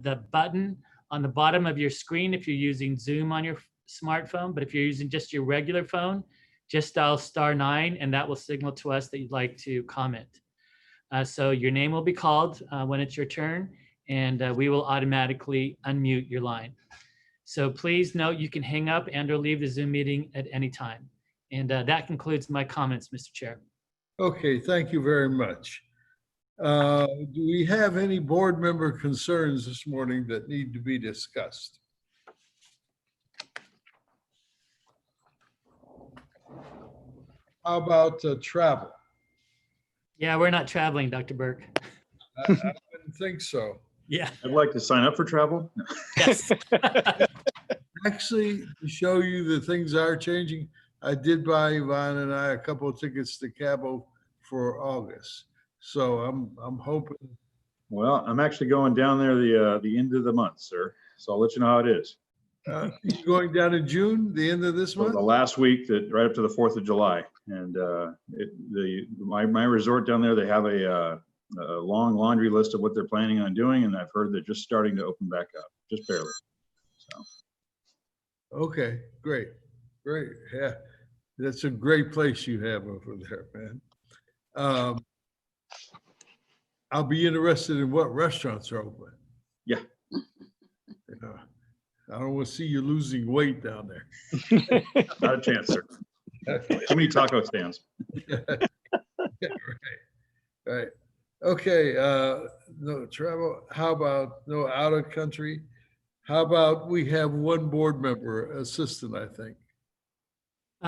the button on the bottom of your screen if you're using Zoom on your smartphone, but if you're using just your regular phone, just dial *9 and that will signal to us that you'd like to comment. So your name will be called when it's your turn, and we will automatically unmute your line. So please note you can hang up and or leave the Zoom meeting at any time. And that concludes my comments, Mr. Chair. Okay, thank you very much. Do we have any board member concerns this morning that need to be discussed? How about travel? Yeah, we're not traveling, Dr. Burke. I didn't think so. Yeah. I'd like to sign up for travel. Yes. Actually, to show you that things are changing, I did buy Yvonne and I a couple of tickets to Cabo for August. So I'm hoping. Well, I'm actually going down there the end of the month, sir. So I'll let you know how it is. You're going down in June, the end of this So month? the last week, right up to the 4th of July. And my resort down there, they have a long laundry list of what they're planning on doing. And I've heard they're just starting to open back up, just barely. So. Okay, great. Great. Yeah, that's a great place you have over there, man. I'll be interested in what restaurants are open. Yeah. I don't want to see you losing weight down there. Not a chance, sir. Too many taco stands. Right. Okay. No travel. How about no out of country? How about we have one board member assistant, I think.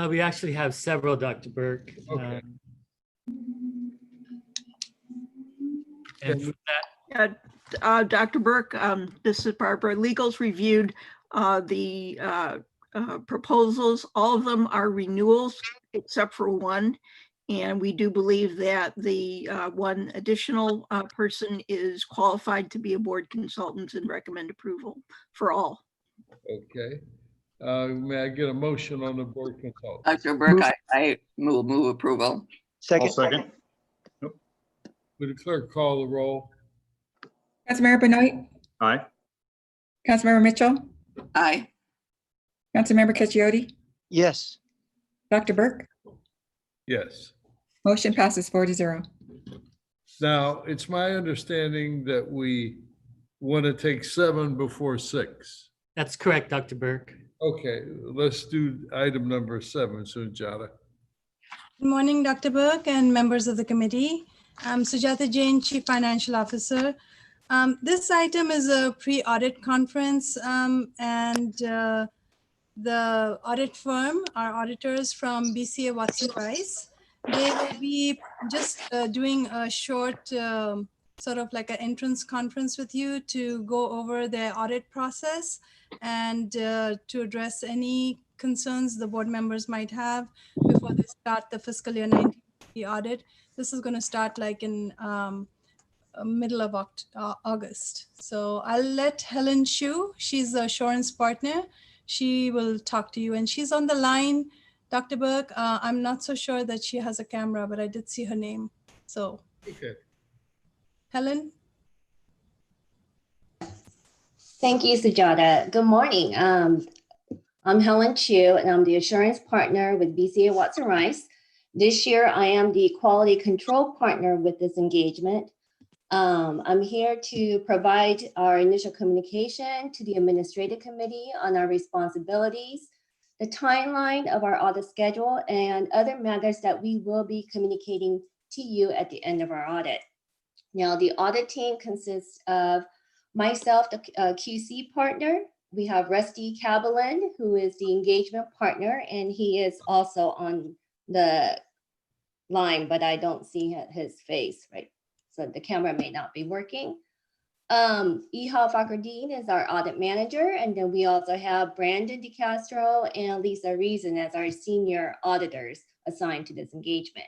We actually have several, Dr. Burke. Okay. And for that, Dr. Burke, this is Barbara. Legal's reviewed the proposals. All of them are renewals except for one. And we do believe that the one additional person is qualified to be a board consultant and recommend approval for all. Okay. May I get a motion on the board consultant? Dr. Burke, I move approval. I'll second. Would the clerk call the roll? Councilmember Benoit, Aye. Councilmember Mitchell, Aye. Councilmember Caccioti, Yes. Dr. Burke. Yes. Motion passes 4-0. Now, it's my understanding that we want to take 7 before 6. that's correct, Dr. Burke. Okay, let's do item number 7, Sujata. Good morning, Dr. Burke and members of the committee. I'm Sujata Jain, Chief Financial Officer. This item is a pre-audit conference, and the audit firm, our auditors from BCA Watson Rice, they will be just doing a short sort of like an entrance conference with you to go over their audit process and to address any concerns the board members might have before they start the fiscal year 19 audit. This is going to start like in middle of August. So I'll let Helen Shu, she's the assurance partner. She will talk to you, and she's on the line. Dr. Burke, I'm not so sure that she has a camera, but I did see her name. So, Okay. Helen? Thank you, Sujata. Good morning. I'm Helen Chu, and I'm the assurance partner with BCA Watson Rice. This year, I am the quality control partner with this engagement. I'm here to provide our initial communication to the administrative committee on our responsibilities, the timeline of our audit schedule, and other matters that we will be communicating to you at the end of our audit. Now, the audit team consists of myself, the QC partner. We have Rusty Cabalin, who is the engagement partner, and he is also on the line, but I don't see his face, right? So the camera may not be working. Ihal Fakrdeen is our audit manager, and then we also have Brandon DeCastro and Lisa Reason as our senior auditors assigned to this engagement.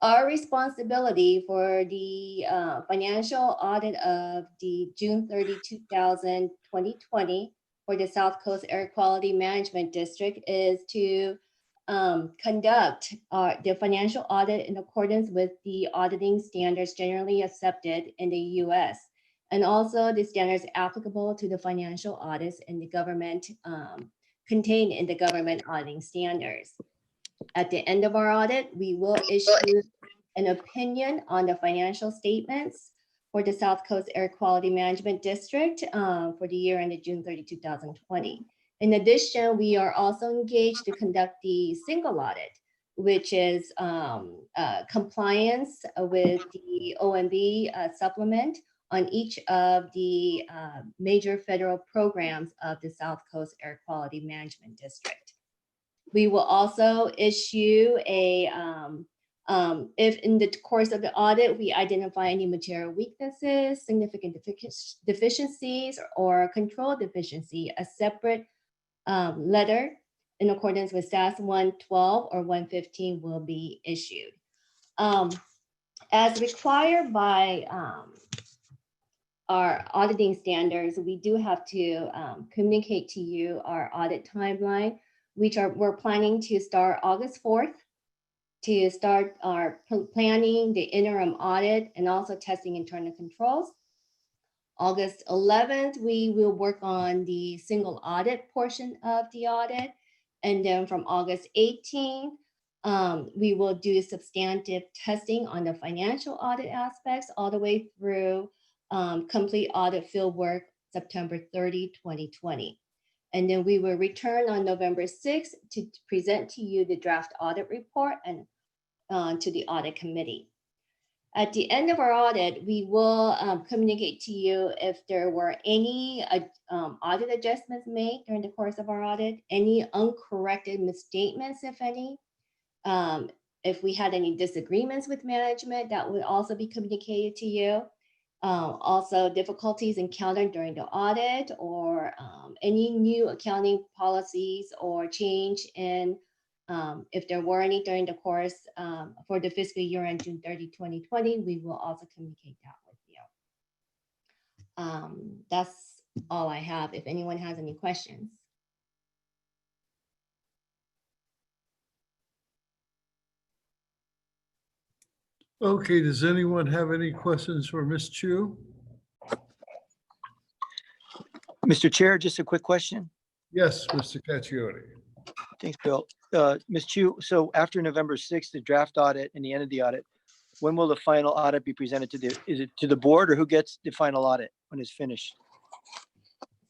Our responsibility for the financial audit of the June 30, 2020 for the South Coast Air Quality Management District is to conduct the financial audit in accordance with the auditing standards generally accepted in the US. and also the standards applicable to the financial audits in the government contained in the government auditing standards. At the end of our audit, we will issue an opinion on the financial statements for the South Coast Air Quality Management District for the year ended June 30, 2020. In addition, we are also engaged to conduct the single audit, which is compliance with the OMB supplement on each of the major federal programs of the South Coast Air Quality Management District. We will also issue a, if in the course of the audit, we identify any material weaknesses, significant deficiencies, or control deficiency, a separate letter in accordance with SAS 112 or 115 will be issued. As required by our auditing standards, we do have to communicate to you our audit timeline, which we're planning to start August 4th to start our planning the interim audit and also testing internal controls. August 11th, we will work on the single audit portion of the audit. And then from August 18th, we will do substantive testing on the financial audit aspects all the way through complete audit field work September 30, 2020. And then we will return on November 6th to present to you the draft audit report and to the audit committee. At the end of our audit, we will communicate to you if there were any audit adjustments made during the course of our audit, any uncorrected misstatements, if any. If we had any disagreements with management, that would also be communicated to you. Also difficulties encountered during the audit or any new accounting policies or change in if there were any during the course for the fiscal year end June 30, 2020, we will also communicate that with you. That's all I have. If anyone has any questions. Okay, does anyone have any questions for Ms. Chu? Mr. Chair, just a quick question. Yes, Mr. Caccione. Thanks, Bill. Ms. Chu, so after November 6th, the draft audit and the end of the audit, when will the final audit be presented to is it to the board or who gets the final audit when it's finished?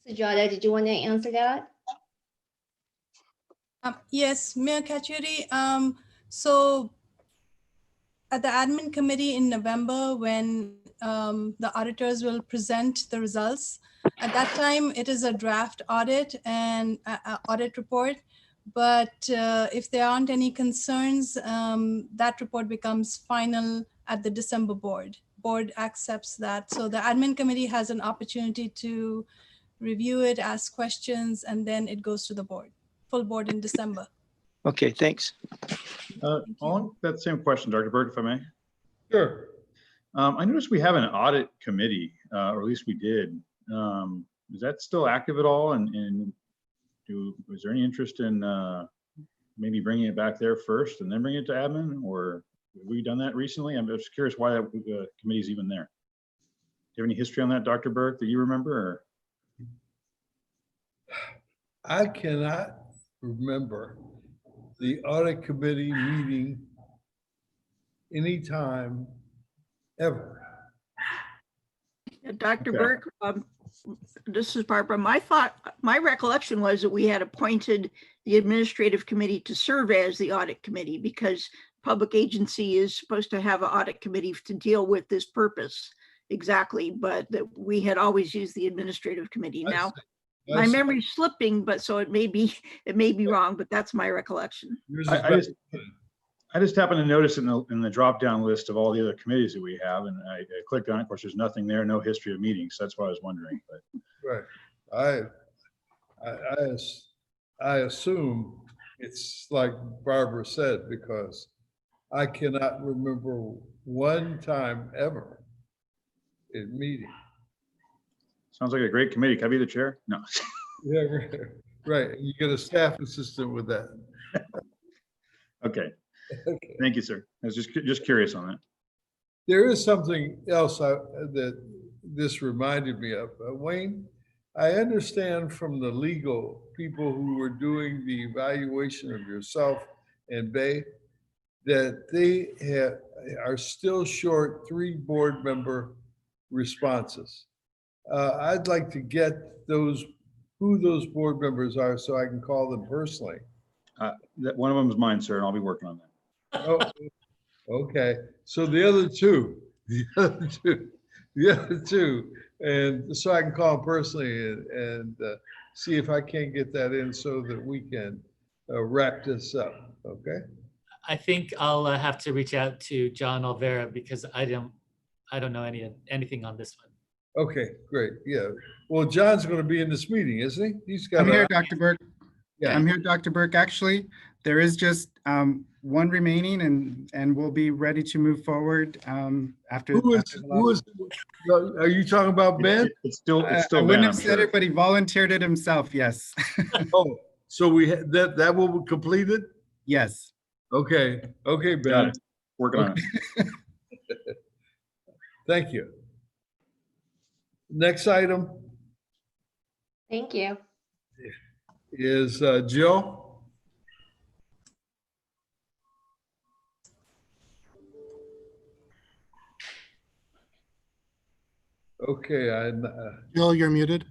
Sujata, did you want to answer that? Yes, Mayor Cacciari. So at the admin committee in November, when the auditors will present the results, at that time, it is a draft audit and audit report. But if there aren't any concerns, that report becomes final at the December board. Board accepts that. So the admin committee has an opportunity to review it, ask questions, and then it goes to the board, full board in December. Okay, thanks. On that same question, Dr. Burke, if I may. Sure. I noticed we have an audit committee, or at least we did. Is that still active at all? And is there any interest in maybe bringing it back there first and then bring it to admin? Or have we done that recently? I'm just curious why that committee is even there. Do you have any history on that, Dr. Burke, that you remember? Or? I cannot remember the audit committee meeting anytime ever. Dr. Okay. Burke, this is Barbara. My recollection was that we had appointed the administrative committee to serve as the audit committee because public agency is supposed to have an audit committee to deal with this purpose exactly, but that we had always used the administrative committee. Now, my memory's slipping, but so it may be wrong, but that's my recollection. I just happened to notice in the drop-down list of all the other committees that we have, and I clicked on it. Of course, there's nothing there, no history of meetings. That's why I was wondering. But. Right. I assume it's like Barbara said, because I cannot remember one time ever in meeting. Sounds like a great committee. Can I be the chair? No. Yeah, right. You get a staff assistant with that. Okay. Thank you, sir. I was just curious on that. There is something else that this reminded me of. Wayne, I understand from the legal people who were doing the evaluation of yourself and Bay that they are still short 3 board member responses. I'd like to get who those board members are so I can call them personally. That one of them is mine, sir, and I'll be working on that. Oh, okay. So the other two, and so I can call them personally and see if I can't get that in so that we can wrap this up. Okay. I think I'll have to reach out to John Olvera because I don't know anything on this one. Okay, great. Yeah. Well, John's going to be in this meeting, isn't he? He's got. I'm here, Dr. Burke. Yeah. I'm here, Dr. Burke. Actually, there is just one remaining, and we'll be ready to move forward after. Who is? Are you talking about Ben? It's still I Ben, wouldn't I'm have said sure. it, but he volunteered it himself. Yes. Oh, so that will be completed? Yes. Okay. Okay, Got Ben. it. Working on it. Thank you. Next item Thank you. is Jill. Okay, Jill, you're muted.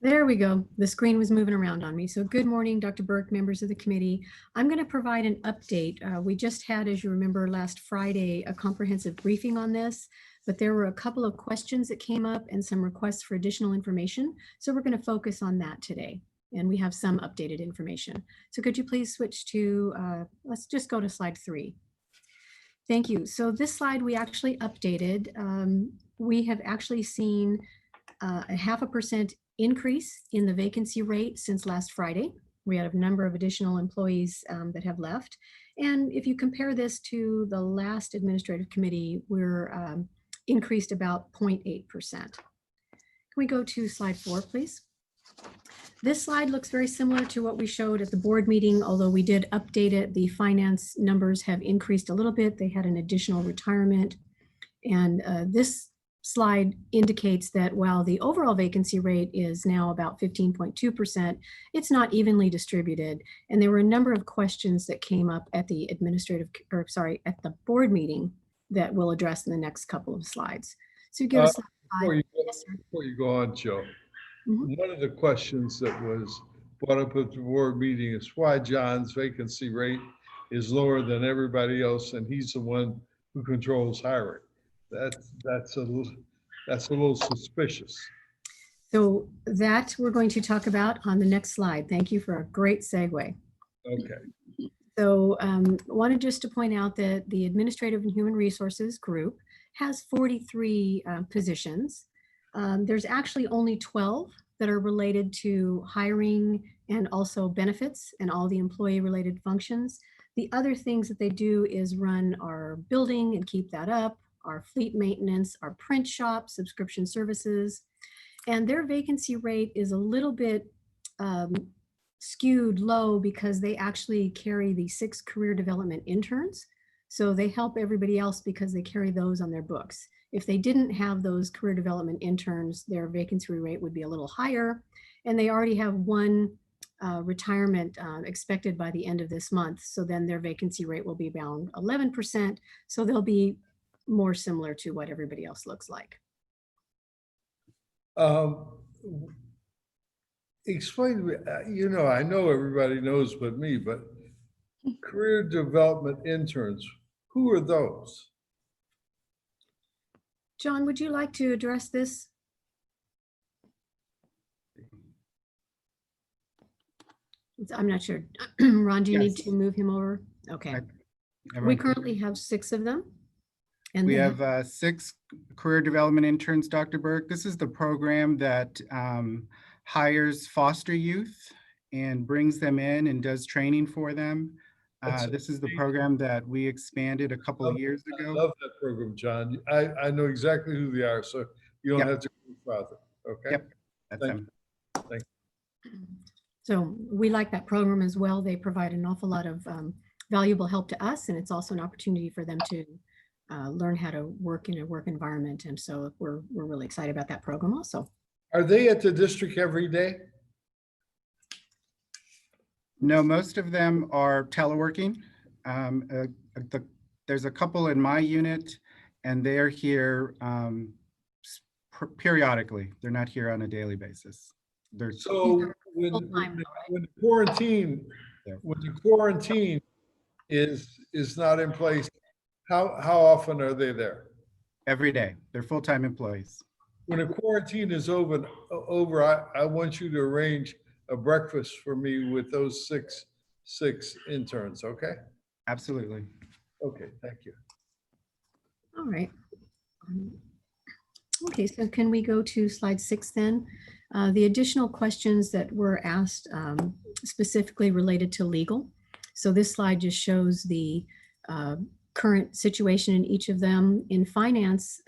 There we go. The screen was moving around on me. So good morning, Dr. Burke, members of the committee. I'm going to provide an update. We just had, as you remember, last Friday, a comprehensive briefing on this, but there were a couple of questions that came up and some requests for additional information. So we're going to focus on that today. And we have some updated information. So could you please switch to, let's just go to slide 3. Thank you. So this slide we actually updated. We have actually seen a 0.5% increase in the vacancy rate since last Friday. We had a number of additional employees that have left. And if you compare this to the last administrative committee, we're increased about 0.8%. Can we go to slide 4, please? This slide looks very similar to what we showed at the board meeting, although we did update it. The finance numbers have increased a little bit. They had an additional retirement. And this slide indicates that while the overall vacancy rate is now about 15.2%, it's not evenly distributed. And there were a number of questions that came up at the at the board meeting that we'll address in the next couple of slides. So you give us before you go on, Joe, one of the questions that was brought up at the board meeting is why John's vacancy rate is lower than everybody else, and he's the one who controls hiring. That's a little suspicious. So that we're going to talk about on the next slide. Thank you for a great segue. Okay. So wanted just to point out that the Administrative and Human Resources group has 43 positions. There's actually only 12 that are related to hiring and also benefits and all the employee related functions. The other things that they do is run our building and keep that up, our fleet maintenance, our print shop, subscription services, and their vacancy rate is a little bit skewed low because they actually carry the 6 career development interns. So they help everybody else because they carry those on their books. If they didn't have those career development interns, their vacancy rate would be a little higher. And they already have 1 retirement expected by the end of this month. So then their vacancy rate will be around 11%. So they'll be more similar to what everybody else looks like. Explain to me, I know everybody knows but me, but career development interns, who are those? John, would you like to address this? I'm not sure. Ron, do you need to move him over? Okay. We currently have 6 of them. And we have 6 career development interns, Dr. Burke. This is the program that hires foster youth and brings them in and does training for them. This is the program that we expanded a couple of years ago. I love that program, John. I know exactly who they are, so you don't have to go further. Okay. Yep, that's them. Thank you. So we like that program as well. They provide an awful lot of valuable help to us, and it's also an opportunity for them to learn how to work in a work environment. And so we're really excited about that program also. Are they at the district every day? No, most of them are teleworking. There's a couple in my unit, and they're here periodically. They're not here on a daily basis. They're So when the quarantine, when the quarantine is not in place, how often are they there? every day. They're full-time employees. When the quarantine is over, I want you to arrange a breakfast for me with those six interns, okay? Absolutely. Okay, thank you. All right. Okay, so can we go to slide 6 then? The additional questions that were asked specifically related to legal. So this slide just shows the current situation in each of them. In finance,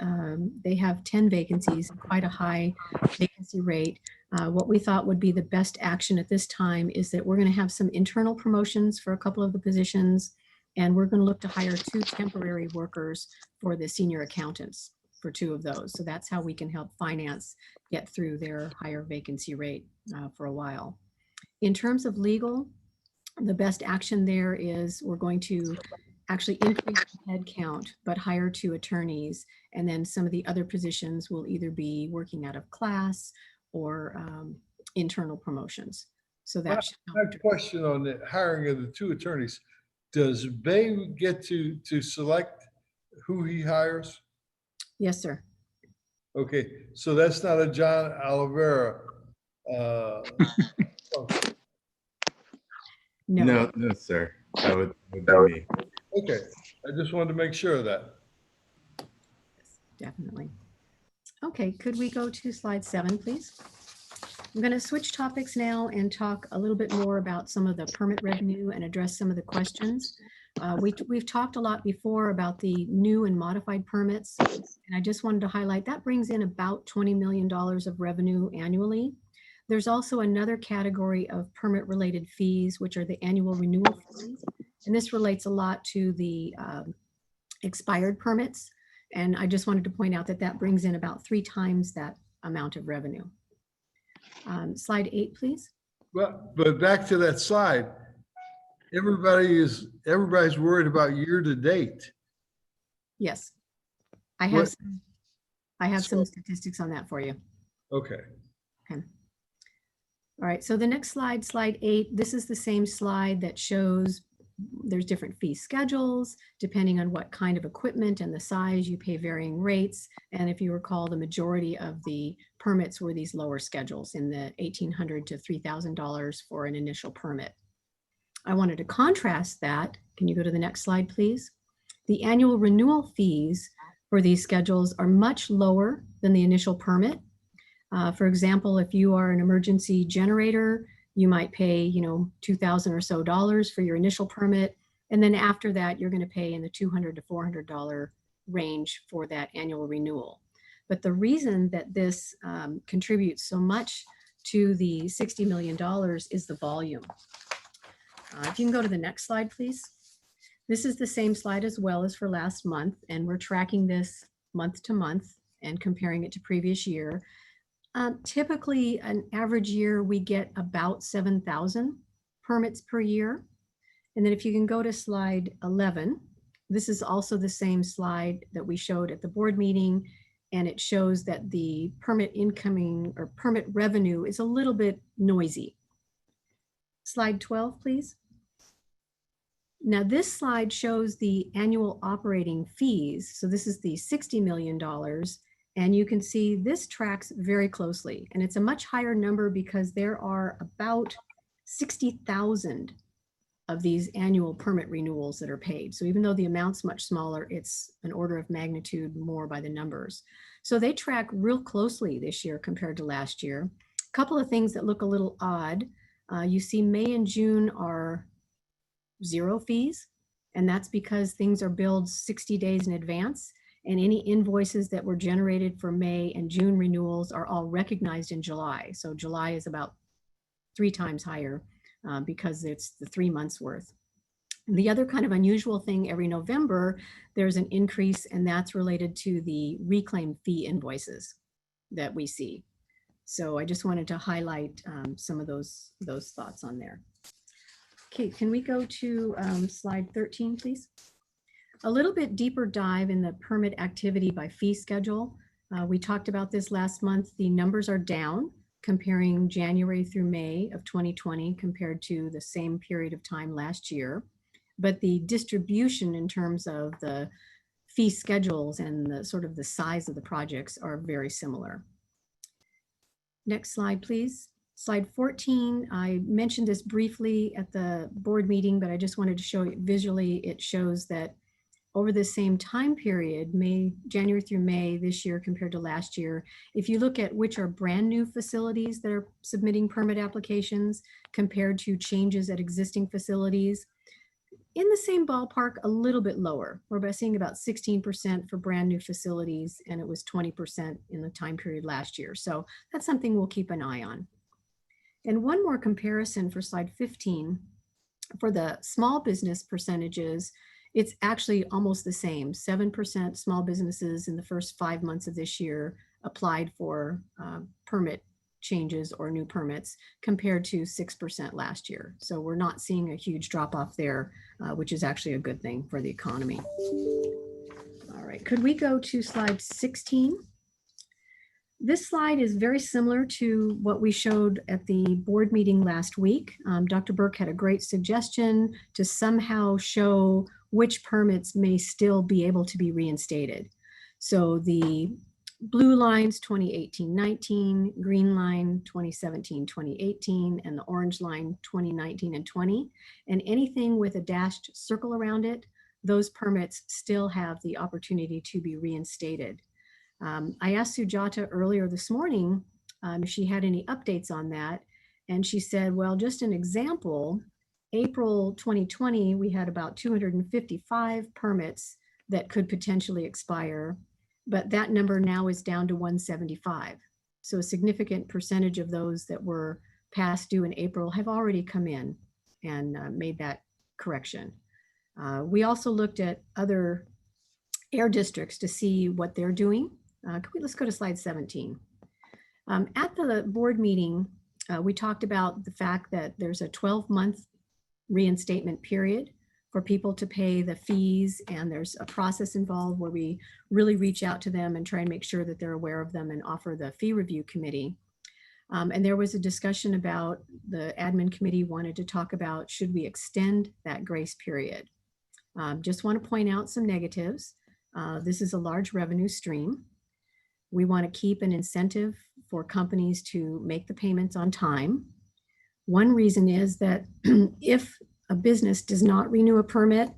they have 10 vacancies, quite a high vacancy rate. What we thought would be the best action at this time is that we're going to have some internal promotions for a couple of the positions, and we're going to look to hire 2 temporary workers for the senior accountants for 2 of those. So that's how we can help finance get through their higher vacancy rate for a while. In terms of legal, the best action there is we're going to actually increase the head count, but hire 2 attorneys. And then some of the other positions will either be working out of class or internal promotions. So that should help. I have a question on the hiring of the 2 attorneys. Does Bay get to select who he hires? Yes, sir. Okay, so that's not a John Oliveira. No. No, sir. That would be me. Okay, I just wanted to make sure of that. Definitely. Okay, could we go to slide 7, please? I'm going to switch topics now and talk a little bit more about some of the permit revenue and address some of the questions. We've talked a lot before about the new and modified permits, and I just wanted to highlight that brings in about $20 million of revenue annually. There's also another category of permit-related fees, which are the annual renewal fees, and this relates a lot to the expired permits. And I just wanted to point out that that brings in about 3 times that amount of revenue. Slide 8, please. Well, but back to that slide, everybody's worried about year to date. Yes, I have some statistics on that for you. Okay. Okay. All right, so the next slide, slide 8, this is the same slide that shows there's different fee schedules depending on what kind of equipment and the size. You pay varying rates. And if you recall, the majority of the permits were these lower schedules in the $1,800 to $3,000 for an initial permit. I wanted to contrast that. Can you go to the next slide, please? The annual renewal fees for these schedules are much lower than the initial permit. For example, if you are an emergency generator, you might pay, $2,000 or so for your initial permit. And then after that, you're going to pay in the $200 to $400 range for that annual renewal. But the reason that this contributes so much to the $60 million is the volume. If you can go to the next slide, please. This is the same slide as well as for last month, and we're tracking this month to month and comparing it to previous year. Typically, an average year, we get about 7,000 permits per year. And then if you can go to slide 11, this is also the same slide that we showed at the board meeting, and it shows that the permit incoming or permit revenue is a little bit noisy. Slide 12, please. Now this slide shows the annual operating fees. So this is the $60 million. And you can see this tracks very closely, and it's a much higher number because there are about 60,000 of these annual permit renewals that are paid. So even though the amount's much smaller, it's an order of magnitude more by the numbers. So they track real closely this year compared to last year. A couple of things that look a little odd. You see May and June are 0 fees, and that's because things are billed 60 days in advance. And any invoices that were generated for May and June renewals are all recognized in July. So July is about 3 times higher because it's the 3 months worth. The other kind of unusual thing, every November, there's an increase, and that's related to the reclaim fee invoices that we see. So I just wanted to highlight some of those thoughts on there. Okay, can we go to slide 13, please? A little bit deeper dive in the permit activity by fee schedule. We talked about this last month. The numbers are down comparing January through May of 2020 compared to the same period of time last year. But the distribution in terms of the fee schedules and the sort of the size of the projects are very similar. Next slide, please. Slide 14, I mentioned this briefly at the board meeting, but I just wanted to show you visually. It shows that over the same time period, January through May this year compared to last year, if you look at which are brand new facilities that are submitting permit applications compared to changes at existing facilities, in the same ballpark, a little bit lower. We're seeing about 16% for brand new facilities, and it was 20% in the time period last year. So that's something we'll keep an eye on. And one more comparison for slide 15, for the small business percentages, it's actually almost the same. 7% small businesses in the first 5 months of this year applied for permit changes or new permits compared to 6% last year. So we're not seeing a huge drop off there, which is actually a good thing for the economy. All right, could we go to slide 16? This slide is very similar to what we showed at the board meeting last week. Dr. Burke had a great suggestion to somehow show which permits may still be able to be reinstated. So the blue lines 2018-19, green line 2017-2018, and the orange line 2019 and 20. And anything with a dashed circle around it, those permits still have the opportunity to be reinstated. I asked Sujata earlier this morning if she had any updates on that. And she said, well, just an example, April 2020, we had about 255 permits that could potentially expire, but that number now is down to 175. So a significant percentage of those that were past due in April have already come in and made that correction. We also looked at other air districts to see what they're doing. Let's go to slide 17. At the board meeting, we talked about the fact that there's a 12-month reinstatement period for people to pay the fees, and there's a process involved where we really reach out to them and try and make sure that they're aware of them and offer the fee review committee. And there was a discussion about the admin committee wanted to talk about, should we extend that grace period? Just want to point out some negatives. This is a large revenue stream. We want to keep an incentive for companies to make the payments on time. One reason is that if a business does not renew a permit,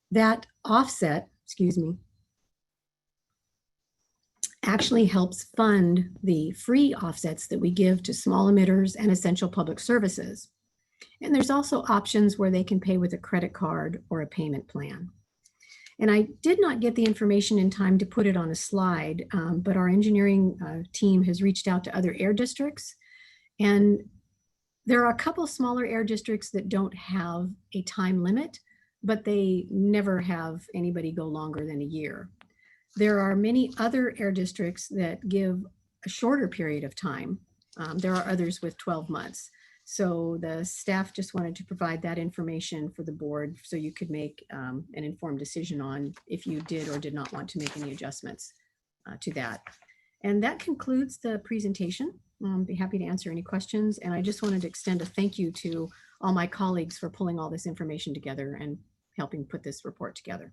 that offset, actually helps fund the free offsets that we give to small emitters and essential public services. And there's also options where they can pay with a credit card or a payment plan. And I did not get the information in time to put it on a slide, but our engineering team has reached out to other air districts. And there are a couple smaller air districts that don't have a time limit, but they never have anybody go longer than a year. There are many other air districts that give a shorter period of time. There are others with 12 months. So the staff just wanted to provide that information for the board so you could make an informed decision on if you did or did not want to make any adjustments to that. And that concludes the presentation. I'll be happy to answer any questions. And I just wanted to extend a thank you to all my colleagues for pulling all this information together and helping put this report together.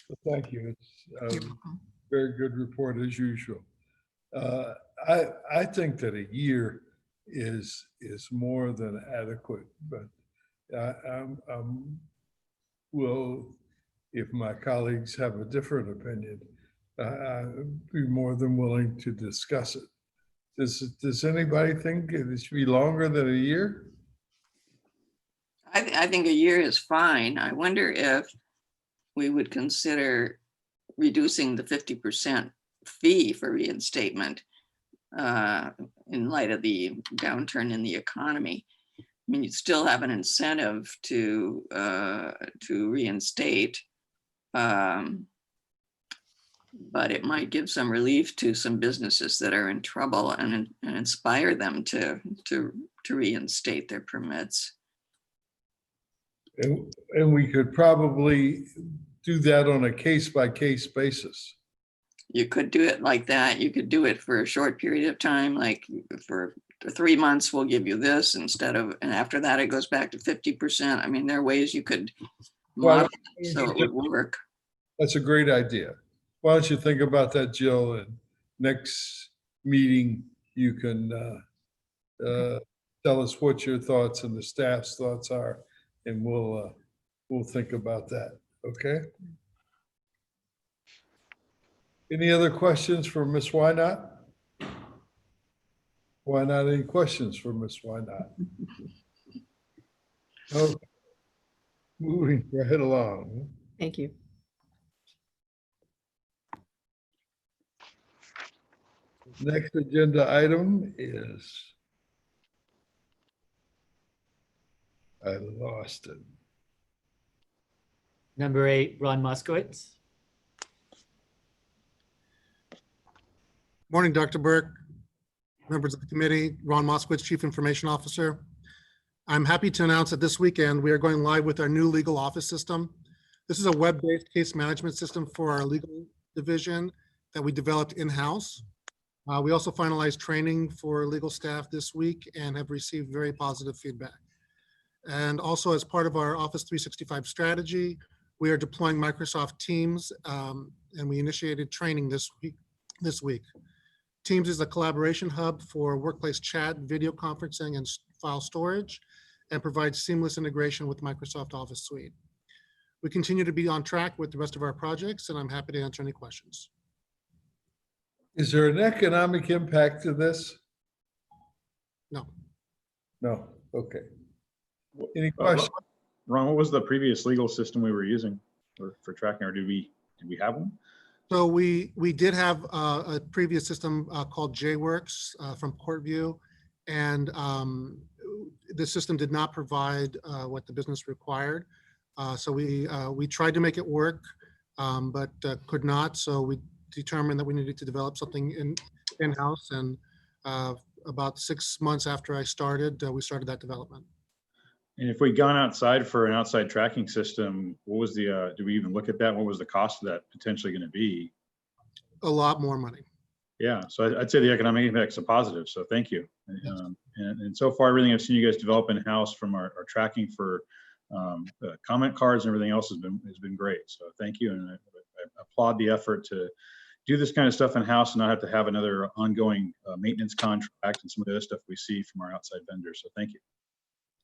Well, thank you. It's a very good report as usual. I think that a year is more than adequate, but will, if my colleagues have a different opinion, I'd be more than willing to discuss it. Does anybody think it should be longer than a year? I think a year is fine. I wonder if we would consider reducing the 50% fee for reinstatement in light of the downturn in the economy. mean, you'd still have an incentive to reinstate. But it might give some relief to some businesses that are in trouble and inspire them to reinstate their permits. And we could probably do that on a case-by-case basis. You could do it like that. You could do it for a short period of time, like for 3 months, we'll give you this instead of, and after that, it goes back to 50%. I mean, there are ways you could model it so it would work. That's a great idea. Why don't you think about that, Jill, and next meeting, you can tell us what your thoughts and the staff's thoughts are, and we'll think about that, okay? Any other questions for Ms. Wynot? Why not any questions for Ms. Wynot? Okay. Moving right along. Thank you. Next agenda item is, I lost it. Number 8, Ron Moskowitz. Morning, Dr. Burke, members of the committee, Ron Moskowitz, Chief Information Officer. I'm happy to announce that this weekend we are going live with our new legal office system. This is a web-based case management system for our legal division that we developed in-house. We also finalized training for legal staff this week and have received very positive feedback. And also, as part of our Office 365 strategy, we are deploying Microsoft Teams, and we initiated training this week. Teams is a collaboration hub for workplace chat, video conferencing, and file storage, and provides seamless integration with Microsoft Office Suite. We continue to be on track with the rest of our projects, and I'm happy to answer any questions. Is there an economic impact to this? No. No, okay. Any questions? Ron, what was the previous legal system we were using for tracking, or did we have one? So we did have a previous system called JWorks from Courtview, and the system did not provide what the business required. So we tried to make it work, but could not. So we determined that we needed to develop something in-house, and about 6 months after I started, we started that development. And if we'd gone outside for an outside tracking system, what was the, did we even look at that? What was the cost of that potentially going to be? A lot more money. Yeah, so I'd say the economic impact's a positive, so thank you. And so far, everything I've seen you guys develop in-house from our tracking for comment cards and everything else has been great. So thank you, and I applaud the effort to do this kind of stuff in-house and not have to have another ongoing maintenance contract and some of the other stuff we see from our outside vendors. So thank you.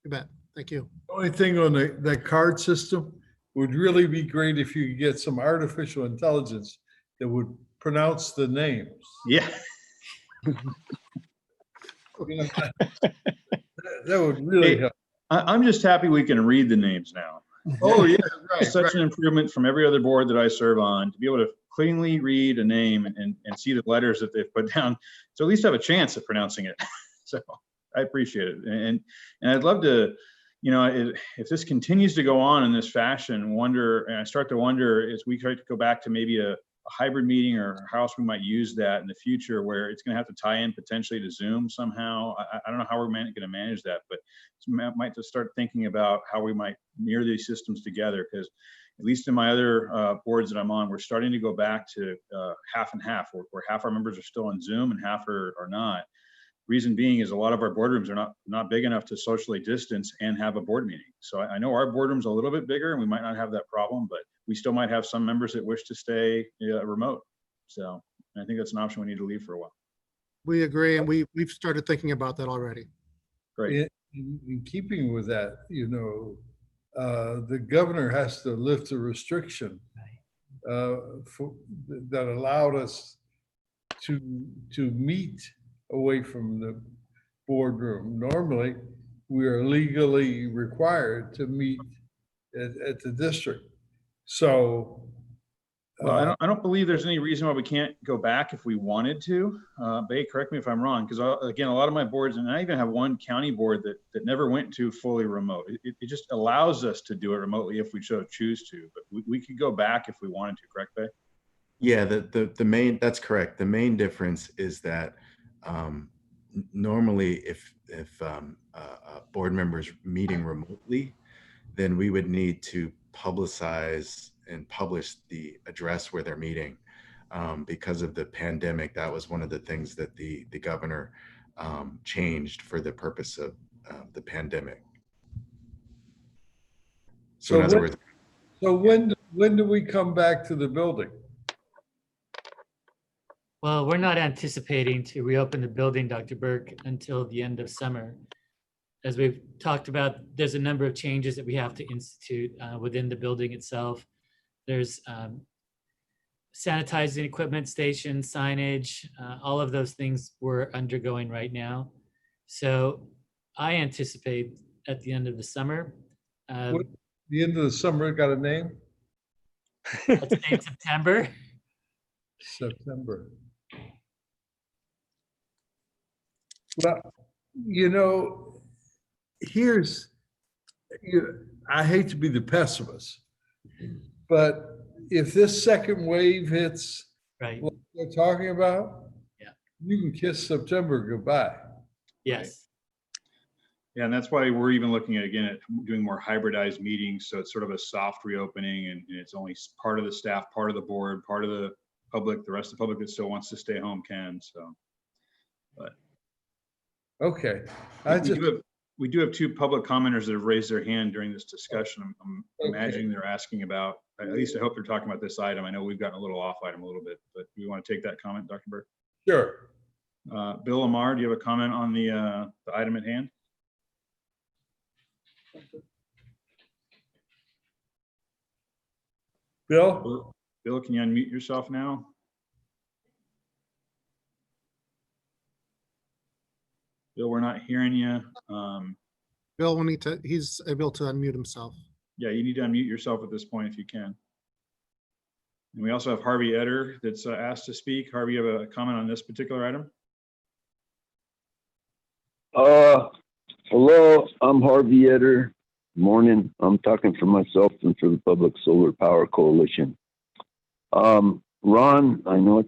You bet. Thank you. The only thing on that card system would really be great if you could get some artificial intelligence that would pronounce the names. Yeah. You know, that would really help. I'm just happy we can read the names now. Oh, yeah, right. It's such an improvement from every other board that I serve on to be able to cleanly read a name and see the letters that they've put down, so at least have a chance at pronouncing it. So I appreciate it. And I'd love to, you know, if this continues to go on in this fashion, I start to wonder as we try to go back to maybe a hybrid meeting or how else we might use that in the future, where it's going to have to tie in potentially to Zoom somehow. I don't know how we're going to manage that, but might just start thinking about how we might mirror these systems together, because at least in my other boards that I'm on, we're starting to go back to half and half, where half our members are still on Zoom and half are not. Reason being is a lot of our boardrooms are not big enough to socially distance and have a board meeting. So I know our boardroom's a little bit bigger and we might not have that problem, but we still might have some members that wish to stay remote. So I think that's an option we need to leave for a while. We agree, and we've started thinking about that already. Great. In keeping with that, you know, the governor has to lift a restriction that allowed us to meet away from the boardroom. Normally, we are legally required to meet at the district. So Well, I don't believe there's any reason why we can't go back if we wanted to. Bay, correct me if I'm wrong, because again, a lot of my boards, and I even have one county board that never went to fully remote. It just allows us to do it remotely if we choose to, but we could go back if we wanted to, correct, Bay? Yeah, the main, that's correct. The main difference is that normally if a board member's meeting remotely, then we would need to publicize and publish the address where they're meeting. Because of the pandemic, that was one of the things that the governor changed for the purpose of the pandemic. So in other words, so when do we come back to the building? Well, we're not anticipating to reopen the building, Dr. Burke, until the end of summer. As we've talked about, there's a number of changes that we have to institute within the building itself. There's sanitizing equipment, station, signage, all of those things we're undergoing right now. So I anticipate at the end of the summer. The end of the summer got a name? Let's say September. September. Well, you know, I hate to be the pessimist, but if this second wave hits Right. what they're talking about, yeah, you can kiss September goodbye. Yes. Yeah, and that's why we're even looking at doing more hybridized meetings. So it's sort of a soft reopening, and it's only part of the staff, part of the board, part of the public. The rest of the public that still wants to stay home can. So, but okay, we do have two public commenters that have raised their hand during this discussion. I'm imagining they're asking about. At least I hope they're talking about this item. I know we've gotten a little off item a little bit, but do you want to take that comment, Dr. Burke? Sure. Bill Lamar, do you have a comment on the item at hand? Bill, can you unmute yourself now? Bill, we're not hearing you. Bill will he's able to unmute himself. Yeah, you need to unmute yourself at this point if you can. And we also have Harvey Etter that's asked to speak. Harvey, you have a comment on this particular item? Hello, I'm Harvey Etter. Morning. I'm talking for myself and for the Public Solar Power Coalition. Ron, I know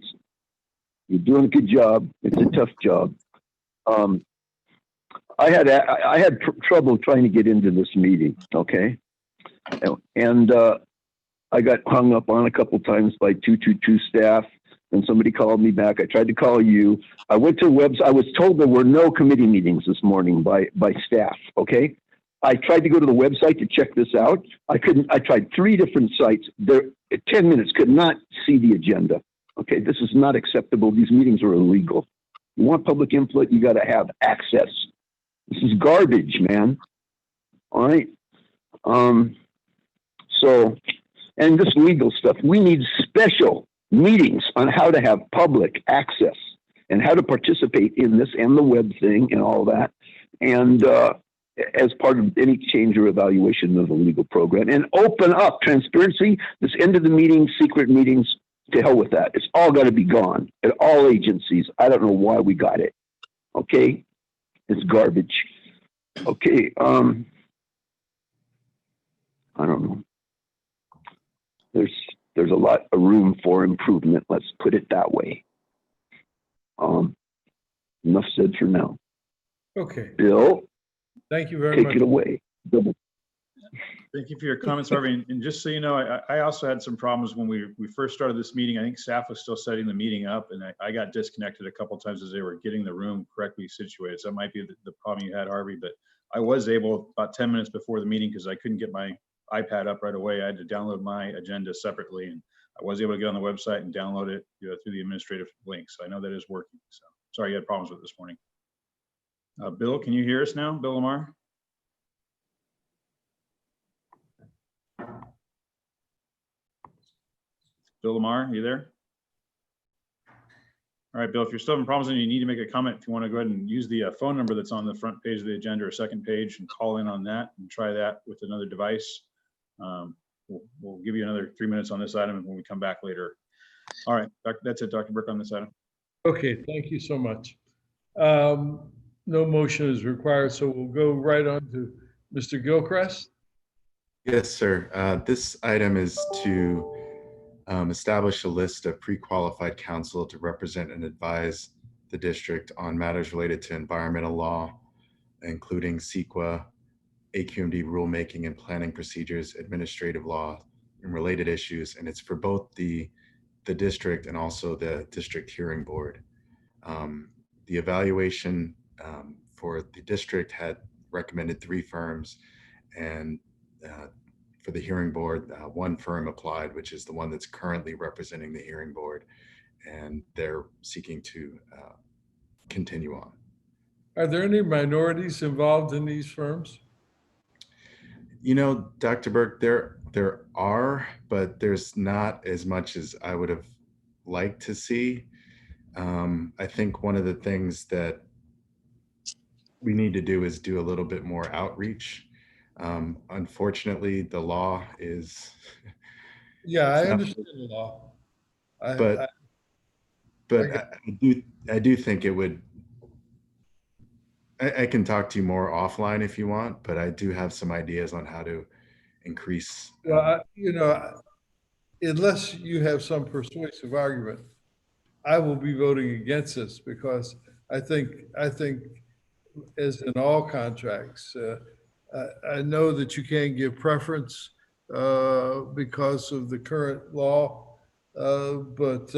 you're doing a good job. It's a tough job. I had trouble trying to get into this meeting. Okay, and I got hung up on a couple times by 222 staff. And somebody called me back. I tried to call you. I went to website. I was told there were no committee meetings this morning by staff. Okay. I tried to go to the website to check this out. I couldn't. I tried 3 different sites. There, 10 minutes, could not see the agenda. Okay. This is not acceptable. These meetings are illegal. You want public input, you got to have access. This is garbage, man. All right. So, and this legal stuff, we need special meetings on how to have public access and how to participate in this and the web thing and all that. And as part of any change or evaluation of the legal program, and open up transparency, this end of the meeting, secret meetings, to hell with that. It's all got to be gone at all agencies. I don't know why we got it. Okay. It's garbage. Okay. I don't know. There's a lot of room for improvement. Let's put it that way. Enough said for now. okay. Bill, Thank you very take much. it away. Bill. Thank you for your comments, Harvey. And just so you know, I also had some problems when we first started this meeting. I think staff was still setting the meeting up, and I got disconnected a couple of times as they were getting the room correctly situated. So that might be the problem you had, Harvey. But I was able about 10 minutes before the meeting, because I couldn't get my iPad up right away. I had to download my agenda separately, and I was able to get on the website and download it through the administrative link. So I know that is working. So sorry you had problems with it this morning. Bill, can you hear us now? Bill Lamar? Bill Lamar, are you there? All right, Bill, if you're still having problems and you need to make a comment, if you want to go ahead and use the phone number that's on the front page of the agenda or second page and call in on that and try that with another device. we'll give you another 3 minutes on this item when we come back later. All right, that's it, Dr. Burke, on this item. Okay, thank you so much. No motion is required, so we'll go right on to Mr. Gilchrist. Yes, sir. This item is to establish a list of pre-qualified counsel to represent and advise the district on matters related to environmental law, including CEQA, AQMD rulemaking and planning procedures, administrative law, and related issues. And it's for both the district and also the district hearing board. The evaluation for the district had recommended 3 firms, and for the hearing board, 1 firm applied, which is the one that's currently representing the hearing board, and they're seeking to continue on. Are there any minorities involved in these firms? You know, Dr. Burke, there are, but there's not as much as I would have liked to see. I think one of the things that we need to do is do a little bit more outreach. Unfortunately, the law is. Yeah, I understand the law. But I do think it would. I can talk to you more offline if you want, but I do have some ideas on how to increase. Well, you know, unless you have some persuasive argument, I will be voting against this because I think as in all contracts, I know that you can't give preference because of the current law, but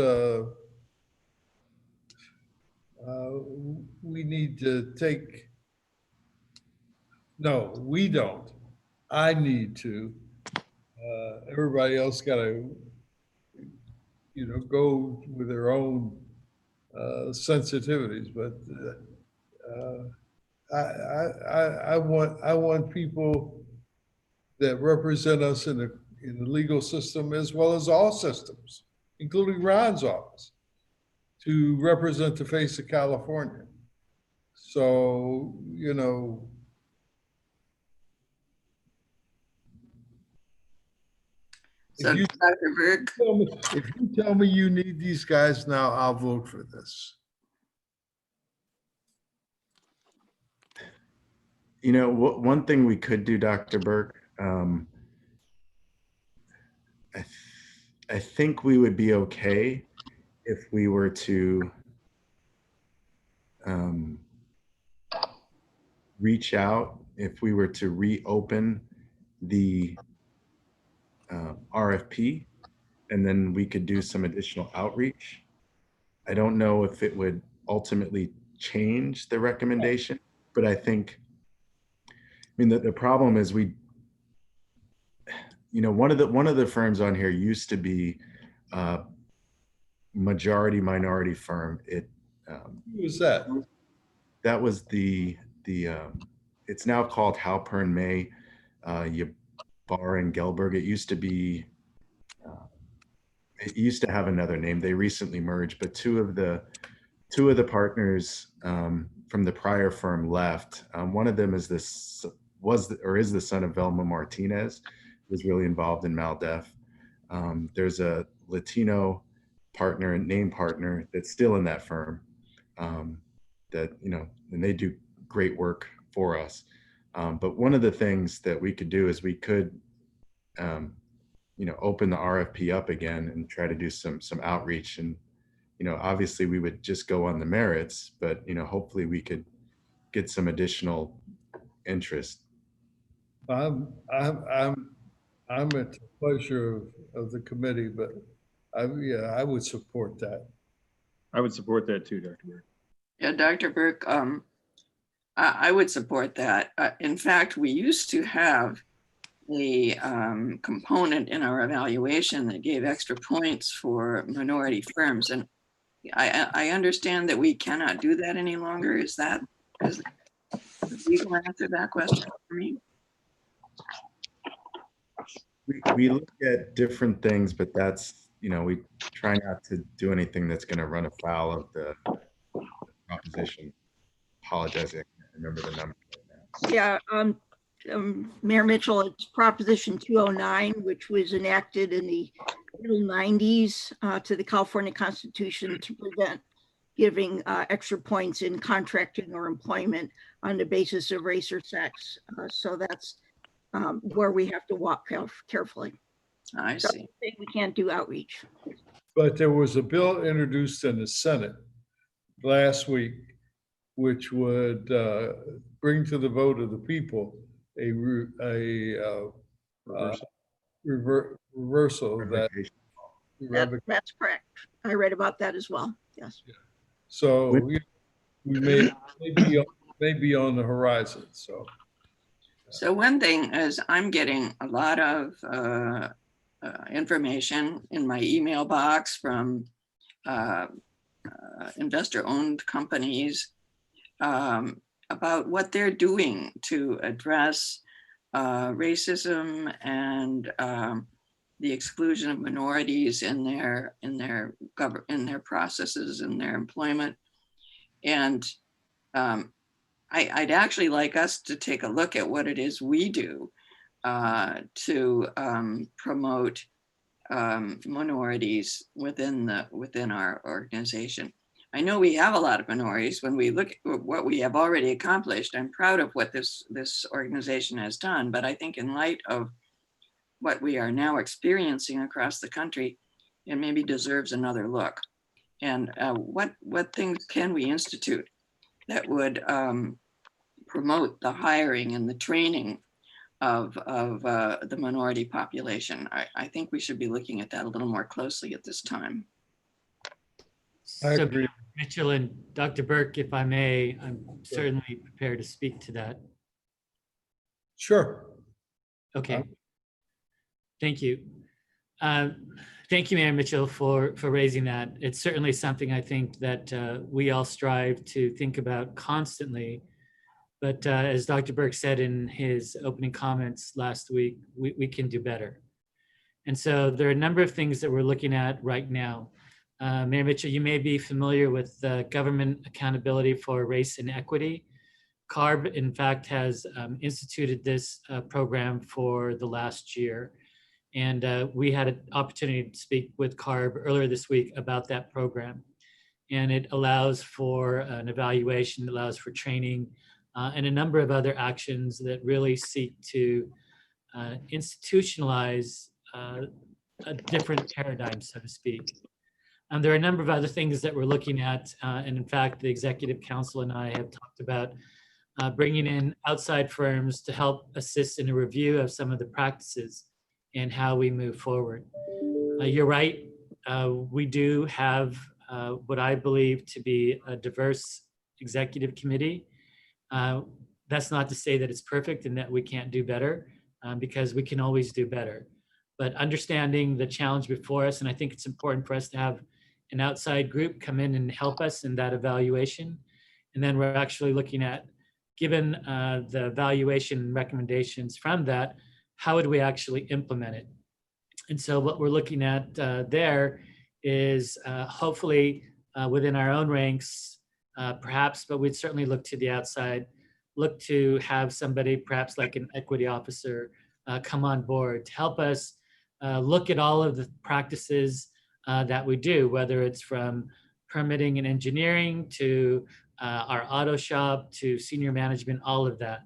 we need to take, no, we don't. I need to. Everybody else got to, you know, go with their own sensitivities, but I want people that represent us in the legal system as well as all systems, including Ron's office, to represent the face of California. So, you know, So, Dr. Burke, if you tell me you need these guys now, I'll vote for this. You know, one thing we could do, Dr. Burke, I think we would be okay if we were to reach out, if we were to reopen the RFP, and then we could do some additional outreach. I don't know if it would ultimately change the recommendation, but I think, I mean, the problem is we, you know, one of the firms on here used to be majority minority firm. Who was that? That was the it's now called Halpern May Bar and Gelberg. It used to be, it used to have another name. They recently merged, but two of the partners from the prior firm left. One of them is is the son of Velma Martinez, who was really involved in MalDef. There's a Latino partner and name partner that's still in that firm. That, you know, and they do great work for us. But one of the things that we could do is we could, you know, open the RFP up again and try to do some outreach. And, you know, obviously we would just go on the merits, but, you know, hopefully we could get some additional interest. I'm at the pleasure of the committee, but I would support that. I would support that too, Dr. Burke. yeah, Dr. Burke, I would support that. In fact, we used to have a component in our evaluation that gave extra points for minority firms. And I understand that we cannot do that any longer. Is you can answer that question for me? We look at different things, but that's, you know, we try not to do anything that's going to run afoul of the proposition. Apologize, I can't remember the number right now. Yeah, Mayor Mitchell, it's Proposition 209, which was enacted in the middle 90s to the California Constitution to prevent giving extra points in contracting or employment on the basis of race or sex. So that's where we have to walk carefully. I see. We can't do outreach. But there was a bill introduced in the Senate last week, which would bring to the vote of the people a reversal of that. That's correct. I read about that as well. Yes. So we may be on the horizon. So one thing is I'm getting a lot of information in my email box from investor-owned companies about what they're doing to address racism and the exclusion of minorities in their processes, in their employment. And I'd actually like us to take a look at what it is we do to promote minorities within our organization. I know we have a lot of minorities. When we look at what we have already accomplished, I'm proud of what this organization has done, but I think in light of what we are now experiencing across the country, it maybe deserves another look. And what things can we institute that would promote the hiring and the training of the minority population? I think we should be looking at that a little more closely at this time. I So, agree. Mitchell and Dr. Burke, if I may, I'm certainly prepared to speak to that. Sure. Okay. Thank you. Thank you, Mayor Mitchell, for raising that. It's certainly something I think that we all strive to think about constantly. But as Dr. Burke said in his opening comments last week, we can do better. And so there are a number of things that we're looking at right now. Mayor Mitchell, you may be familiar with Government Accountability for Race and Equity. CARB, in fact, has instituted this program for the last year. And we had an opportunity to speak with CARB earlier this week about that program. And it allows for an evaluation, it allows for training, and a number of other actions that really seek to institutionalize a different paradigm, so to speak. There are a number of other things that we're looking at. And in fact, the Executive Council and I have talked about bringing in outside firms to help assist in a review of some of the practices and how we move forward. You're right. We do have what I believe to be a diverse executive committee. That's not to say that it's perfect and that we can't do better, because we can always do better. But understanding the challenge before us, and I think it's important for us to have an outside group come in and help us in that evaluation. And then we're actually looking at, given the evaluation recommendations from that, how would we actually implement it? And so what we're looking at there is hopefully within our own ranks, perhaps, but we'd certainly look to the outside, look to have somebody perhaps like an equity officer come on board to help us look at all of the practices that we do, whether it's from permitting and engineering to our auto shop to senior management, all of that.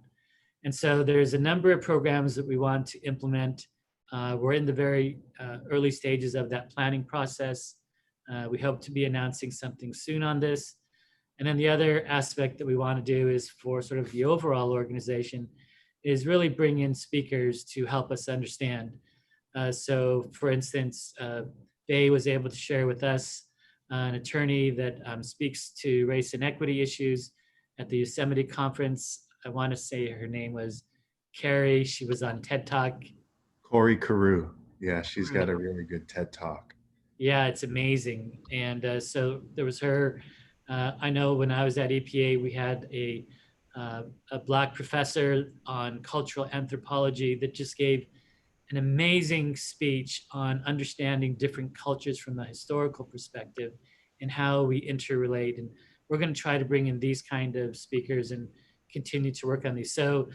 And so there's a number of programs that we want to implement. We're in the very early stages of that planning process. We hope to be announcing something soon on this. And then the other aspect that we want to do is for sort of the overall organization is really bring in speakers to help us understand. So for instance, Faye was able to share with us an attorney that speaks to race and equity issues at the Yosemite conference. I want to say her name was Carrie. She was on TED Talk. Corey Carew. Yeah, she's got a really good TED Talk. Yeah, it's amazing. And so there was her. I know when I was at EPA, we had a Black professor on cultural anthropology that just gave an amazing speech on understanding different cultures from a historical perspective and how we interrelate. And we're going to try to bring in these kind of speakers and continue to work on these. So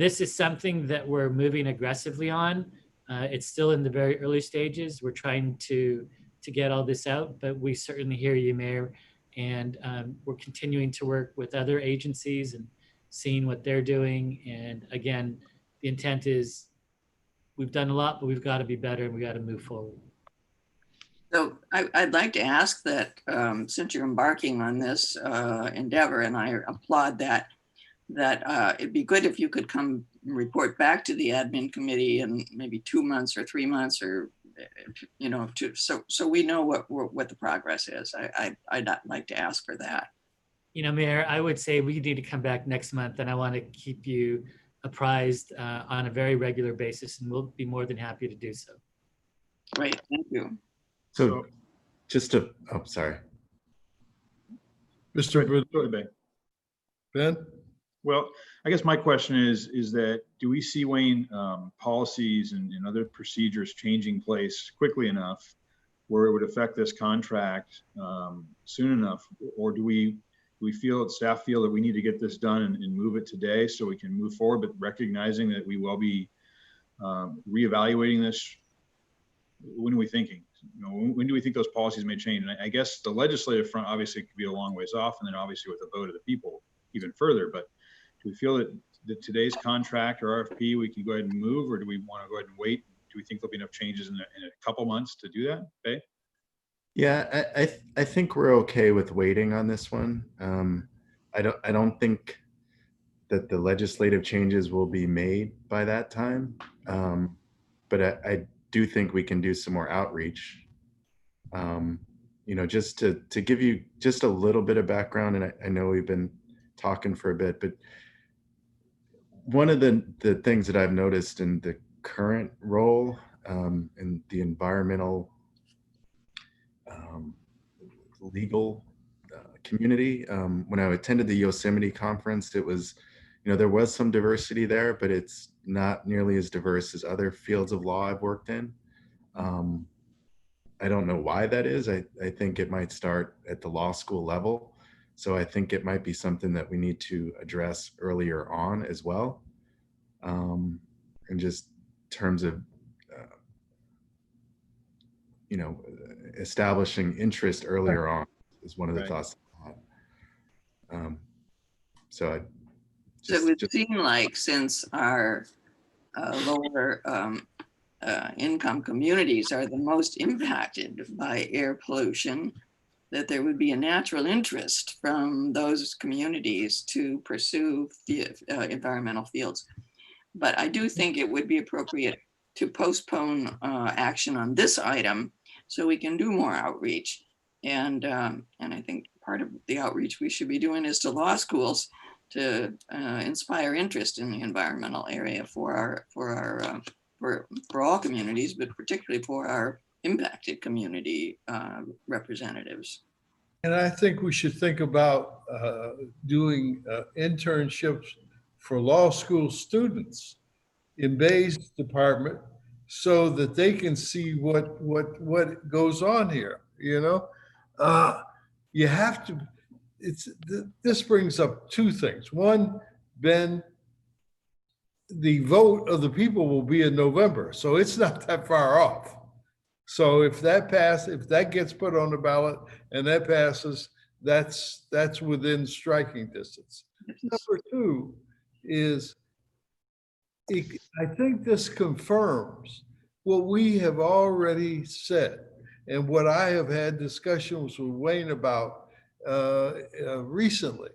This is something that we're moving aggressively on. It's still in the very early stages. We're trying to get all this out, but we certainly hear you, Mayor. And we're continuing to work with other agencies and seeing what they're doing. And again, the intent is we've done a lot, but we've got to be better and we got to move forward. So I'd like to ask that since you're embarking on this endeavor, and I applaud that it'd be good if you could come report back to the admin committee in maybe 2 months or 3 months, or so we know what the progress is. I'd like to ask for that. Mayor, I would say we need to come back next month, and I want to keep you apprised on a very regular basis, and we'll be more than happy to do so. Great, thank you. So just to, oh, sorry. Mr. Ben? Well, I guess my question is that, do we see, Wayne, policies and other procedures changing place quickly enough where it would affect this contract soon enough? Or do we staff feel that we need to get this done and move it today so we can move forward, but recognizing that we will be reevaluating this? When are we thinking? When do we think those policies may change? And I guess the legislative front obviously could be a long ways off, and then obviously with the vote of the people even further. But do we feel that today's contract or RFP we can go ahead and move, or do we want to go ahead and wait? Do we think there'll be enough changes in a couple months to do that? Okay. Yeah, I think we're okay with waiting on this one. I don't think that the legislative changes will be made by that time. But I do think we can do some more outreach. Just to give you just a little bit of background, and I know we've been talking for a bit, but one of the things that I've noticed in the current role in the environmental legal community, when I attended the Yosemite conference, it was, there was some diversity there, but it's not nearly as diverse as other fields of law I've worked in. I don't know why that is. I think it might start at the law school level. So I think it might be something that we need to address earlier on as well. And just terms of, establishing interest earlier on is one of the thoughts. So it would seem like, since our lower income communities are the most impacted by air pollution, that there would be a natural interest from those communities to pursue the environmental fields. But I do think it would be appropriate to postpone action on this item so we can do more outreach. And I think part of the outreach we should be doing is to law schools to inspire interest in the environmental area for all communities, but particularly for our impacted community representatives. And I think we should think about doing internships for law school students in Bay's department so that they can see what goes on here. You have to, this brings up two things. One, Ben, the vote of the people will be in November, so it's not that far off. So if that gets put on the ballot and that passes, that's within striking distance. Number two is, I think this confirms what we have already said and what I have had discussions with Wayne about recently,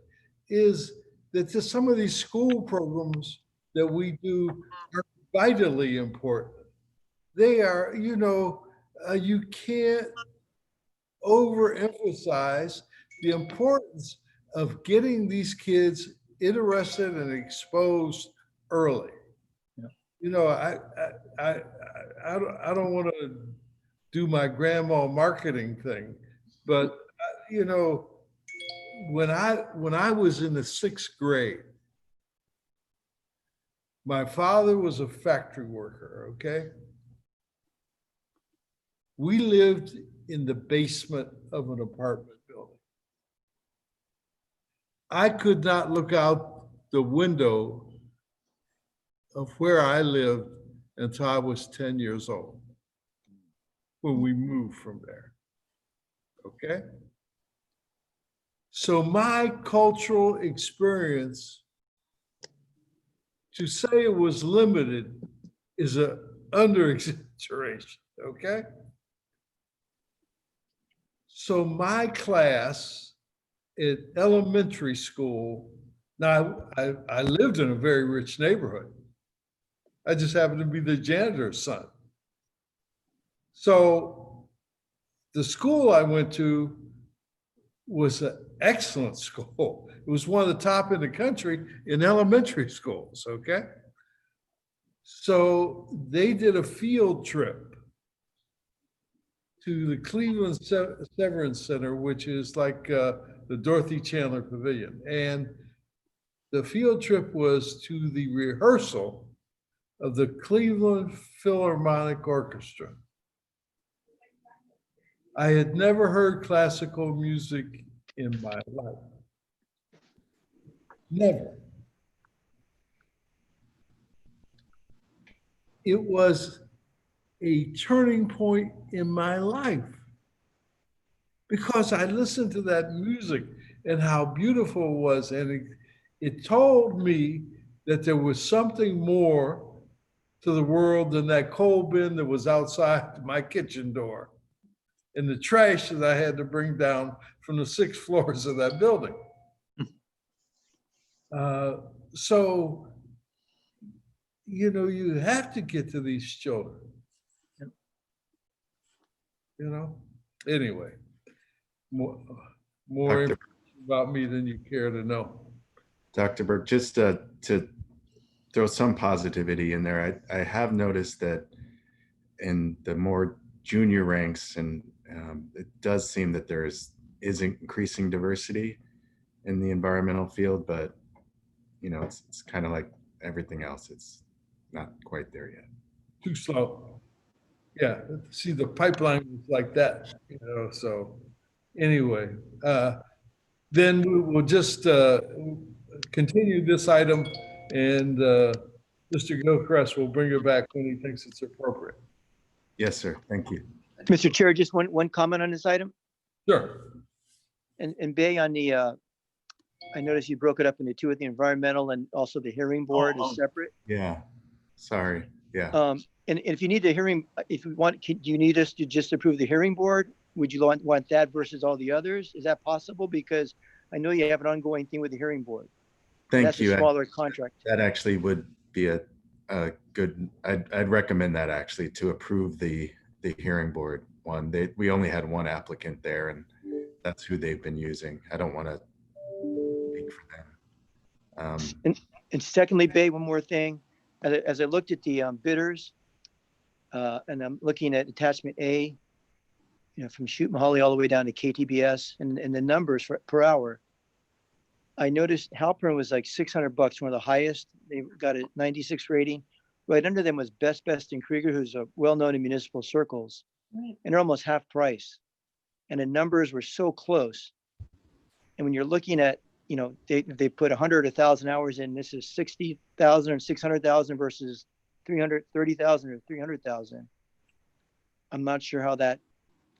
is that some of these school programs that we do are vitally important. They are, you can't overemphasize the importance of getting these kids interested and exposed early. Yeah. I don't want to do my grandma marketing thing, but when I was in the 6th grade, my father was a factory worker, okay? We lived in the basement of an apartment building. I could not look out the window of where I lived until I was 10 years old when we moved from there. Okay? So my cultural experience, to say it was limited is an under exaggeration, okay? So my class at elementary school, now I lived in a very rich neighborhood. I just happened to be the janitor's son. So the school I went to was an excellent school. It was one of the top in the country in elementary schools, okay? So they did a field trip to the Cleveland Severance Center, which is like the Dorothy Chandler Pavilion. And the field trip was to the rehearsal of the Cleveland Philharmonic Orchestra. I had never heard classical music in my life. Never. It was a turning point in my life because I listened to that music and how beautiful it was. And it told me that there was something more to the world than that coal bin that was outside my kitchen door and the trash that I had to bring down from the 6 floors of that building. So, you know, you have to get to these children. You know, anyway, more information about me than you care to know. Dr. Burke, just to throw some positivity in there, I have noticed that in the more junior ranks, and it does seem that there is increasing diversity in the environmental field, but you know, it's kind of like everything else. It's not quite there yet. Too slow. Yeah, see, the pipeline was like that, you know, so anyway, then we will just continue this item and Mr. Gilchrist will bring it back when he thinks it's appropriate. Yes, sir. Thank you. Mr. Chair, just one comment on this item. Sure. And Bay, on the, I noticed you broke it up into 2 with the environmental and also the hearing board is separate. Yeah, sorry. Yeah. And if you need the hearing, if you want, do you need us to just approve the hearing board? Would you want that versus all the others? Is that possible? Because I know you have an ongoing thing with the hearing board. Thank you. That's a smaller contract. That actually would be a good, I'd recommend that actually to approve the hearing board one. We only had one applicant there and that's who they've been using. I don't want to speak for them. And secondly, Bay, one more thing. As I looked at the bidders, and I'm looking at attachment A, you know, from Shoot Mahali all the way down to KTBS and the numbers per hour. I noticed Halpern was like $600, one of the highest. They got a 96 rating. Right under them was Best and Krieger, who's well-known in municipal circles. Right. And they're almost half price. And the numbers were so close. And when you're looking at, you know, they put 100 or 1,000 hours in, this is 60,000 or 600,000 versus 330,000 or 300,000. I'm not sure how that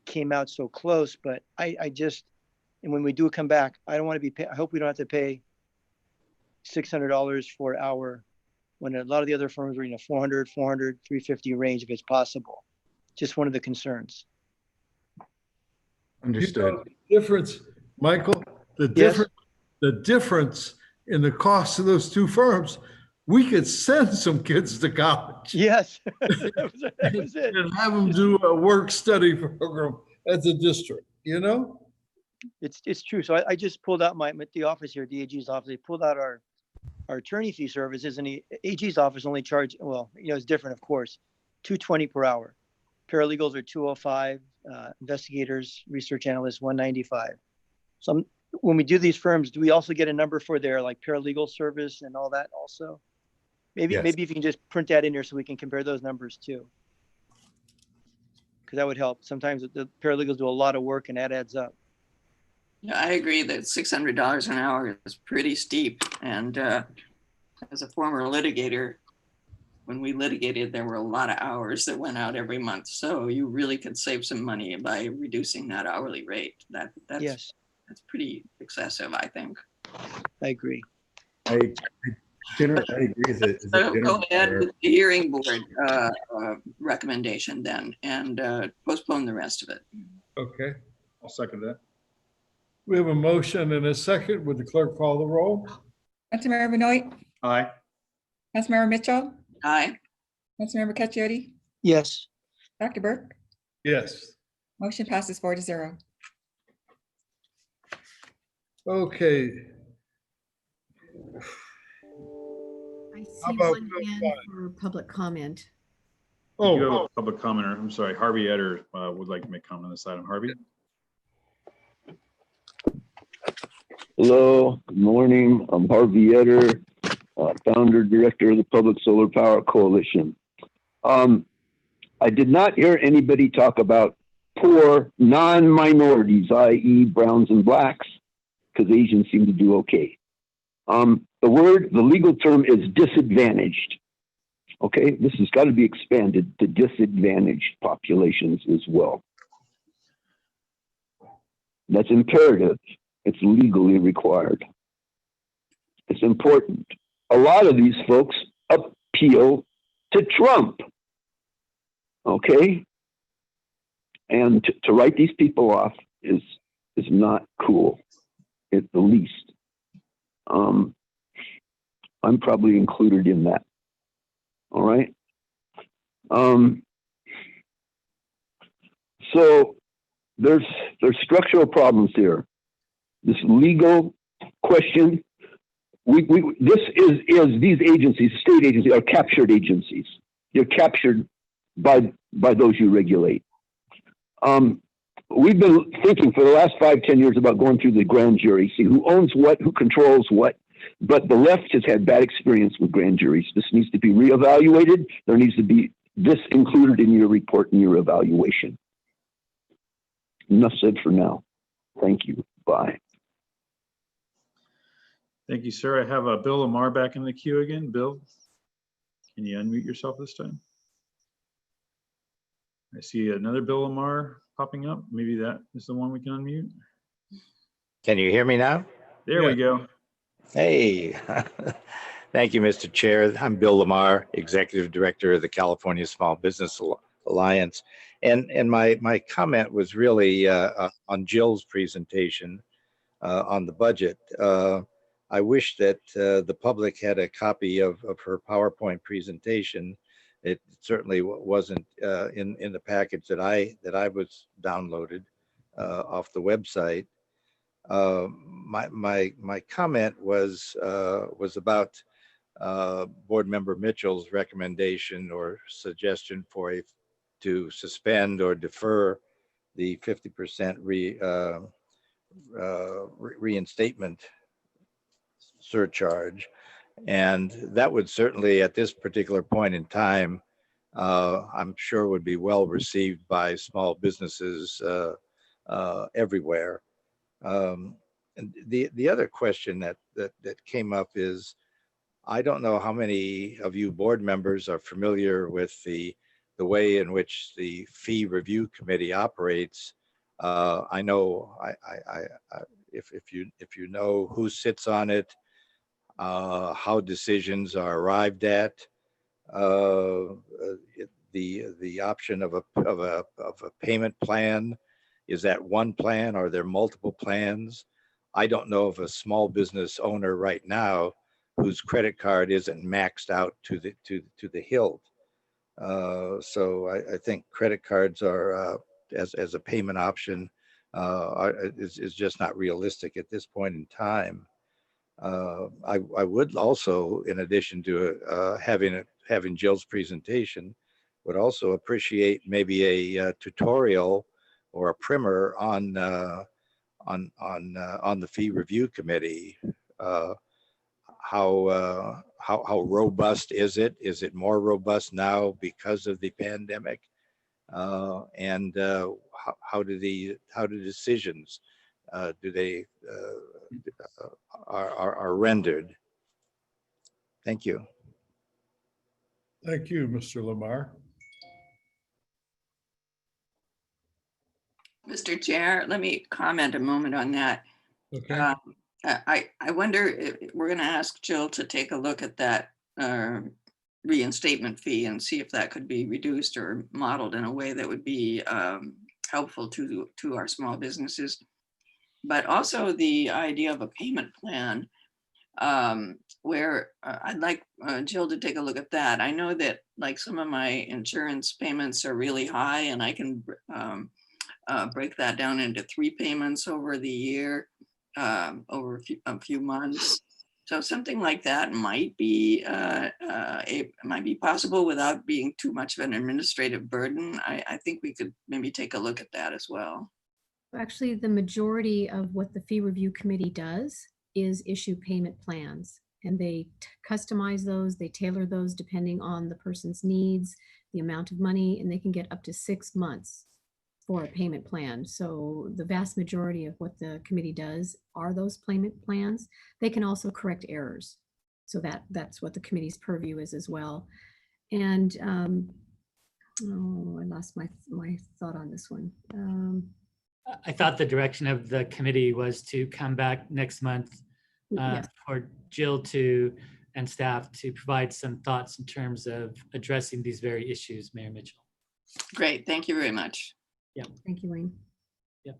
came out so close, but I just, and when we do come back, I don't want to be, I hope we don't have to pay $600 for an hour when a lot of the other firms are in a 400, 350 range if it's possible. Just one of the concerns. Understood. You know, the difference, Michael, the difference in the cost of those 2 firms, we could send some kids to college. Yes, that was it. And have them do a work study program at the district, you know? It's true. So I just pulled out the office here, the AG's office. They pulled out our attorney fee services, and the AG's office only charged, well, you know, it's different, of course, $220 per hour. Paralegals are $205, investigators, research analysts, $195. So when we do these firms, do we also get a number for their like paralegal service and all that also? Maybe if you can just print that in there so we can compare those numbers too. Because that would help. Sometimes the paralegals do a lot of work and that adds up. Yeah, I agree that $600 an hour is pretty steep. And as a former litigator, when we litigated, there were a lot of hours that went out every month. So you really could save some money by reducing that hourly rate. Yes, That's pretty excessive, I think. I agree. I agree as a So general go ahead matter. with the hearing board recommendation then, and postpone the rest of it. Okay. I'll second that. We have a motion and a second. Would the clerk call the roll? Councilmember Benoit, Aye. Councilmember Mitchell, Aye. Councilmember Cacciodi, Yes, Dr. Burke, Yes. motion passes 4-0. Okay. I How see about one Bill hand Klein? for public comment. We do have Oh, a public commenter. I'm sorry, Harvey Etter would like to make comment on this item. Harvey? Hello, good morning. I'm Harvey Etter, founder, director of the Public Solar Power Coalition. I did not hear anybody talk about poor non-minorities, i.e. browns and blacks, because Asians seem to do okay. The legal term is disadvantaged. Okay, this has got to be expanded to disadvantaged populations as well. That's imperative. It's legally required. It's important. A lot of these folks appeal to Trump. Okay? And to write these people off is not cool, at the least. I'm probably included in that. All right? So there's structural problems here. This legal question, these agencies, state agencies, are captured agencies. They're captured by those you regulate. We've been thinking for the last 5-10 years about going through the grand jury, see who owns what, who controls what. But the left has had bad experience with grand juries. This needs to be reevaluated. There needs to be this included in your report and your evaluation. Enough said for now. Thank you. Bye. Thank you, sir. I have Bill Lamar back in the queue again. Bill, can you unmute yourself this time? I see another Bill Lamar popping up. Maybe that is the one we can unmute. Can you hear me now? There we go. Hey, thank you, Mr. Chair. I'm Bill Lamar, Executive Director of the California Small Business Alliance. And my comment was really on Jill's presentation on the budget. I wish that the public had a copy of her PowerPoint presentation. It certainly wasn't in the package that I was downloaded off the website. My comment was about Board Member Mitchell's recommendation or suggestion to suspend or defer the 50% reinstatement surcharge. And that would certainly, at this particular point in time, I'm sure would be well received by small businesses everywhere. And the other question that came up is, I don't know how many of you board members are familiar with the way in which the fee review committee operates. I know if you know who sits on it, how decisions are arrived at, the option of a payment plan. Is that one plan? Are there multiple plans? I don't know of a small business owner right now whose credit card isn't maxed out to the hilt. So I think credit cards are as a payment option is just not realistic at this point in time. I would also, in addition to having Jill's presentation, would also appreciate maybe a tutorial or a primer on the fee review committee. How robust is it? Is it more robust now because of the pandemic? And how do decisions are rendered? Thank you. Thank you, Mr. Lamar. Mr. Chair, let me comment a moment on that. Okay. I wonder if we're going to ask Jill to take a look at that reinstatement fee and see if that could be reduced or modeled in a way that would be helpful to our small businesses. But also the idea of a payment plan where I'd like Jill to take a look at that. I know that like some of my insurance payments are really high and I can break that down into 3 payments over the year, over a few months. So something like that might be possible without being too much of an administrative burden. I think we could maybe take a look at that as well. Actually, the majority of what the fee review committee does is issue payment plans, and they customize those, they tailor those depending on the person's needs, the amount of money, and they can get up to 6 months for a payment plan. So the vast majority of what the committee does are those payment plans. They can also correct errors. So that's what the committee's purview is as well. And oh, I lost my thought on this one. I thought the direction of the committee was to come back next month Yes. for Jill and staff to provide some thoughts in terms of addressing these very issues, Mayor Mitchell. Great, thank you very much. Yeah. Thank you, Wayne. Yeah.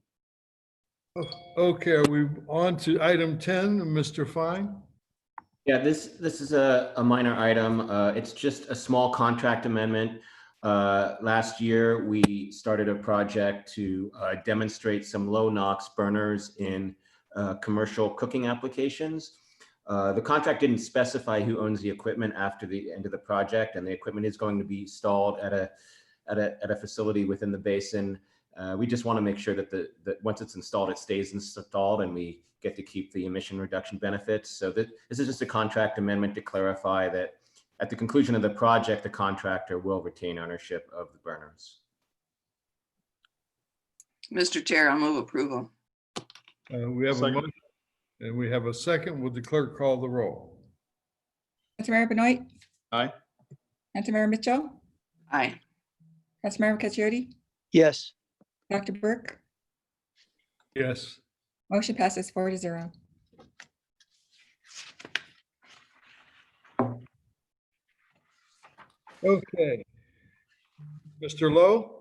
Okay, are we on to item 10, Mr. Fine? Yeah, this is a minor item. It's just a small contract amendment. Last year, we started a project to demonstrate some low NOx burners in commercial cooking applications. The contract didn't specify who owns the equipment after the end of the project, and the equipment is going to be installed at a facility within the basin. We just want to make sure that once it's installed, it stays installed, and we get to keep the emission reduction benefits. So this is just a contract amendment to clarify that at the conclusion of the project, the contractor will retain ownership of the burners. Mr. Chair, I'll move approval. We have a motion and we have a second. Will the clerk call the roll? Councilmember Benoit, Aye. Councilmember Mitchell, Aye. Councilmember Caccioti, Yes. Dr. Burke, Yes. motion passes 4-0. Okay. Mr. Lowe?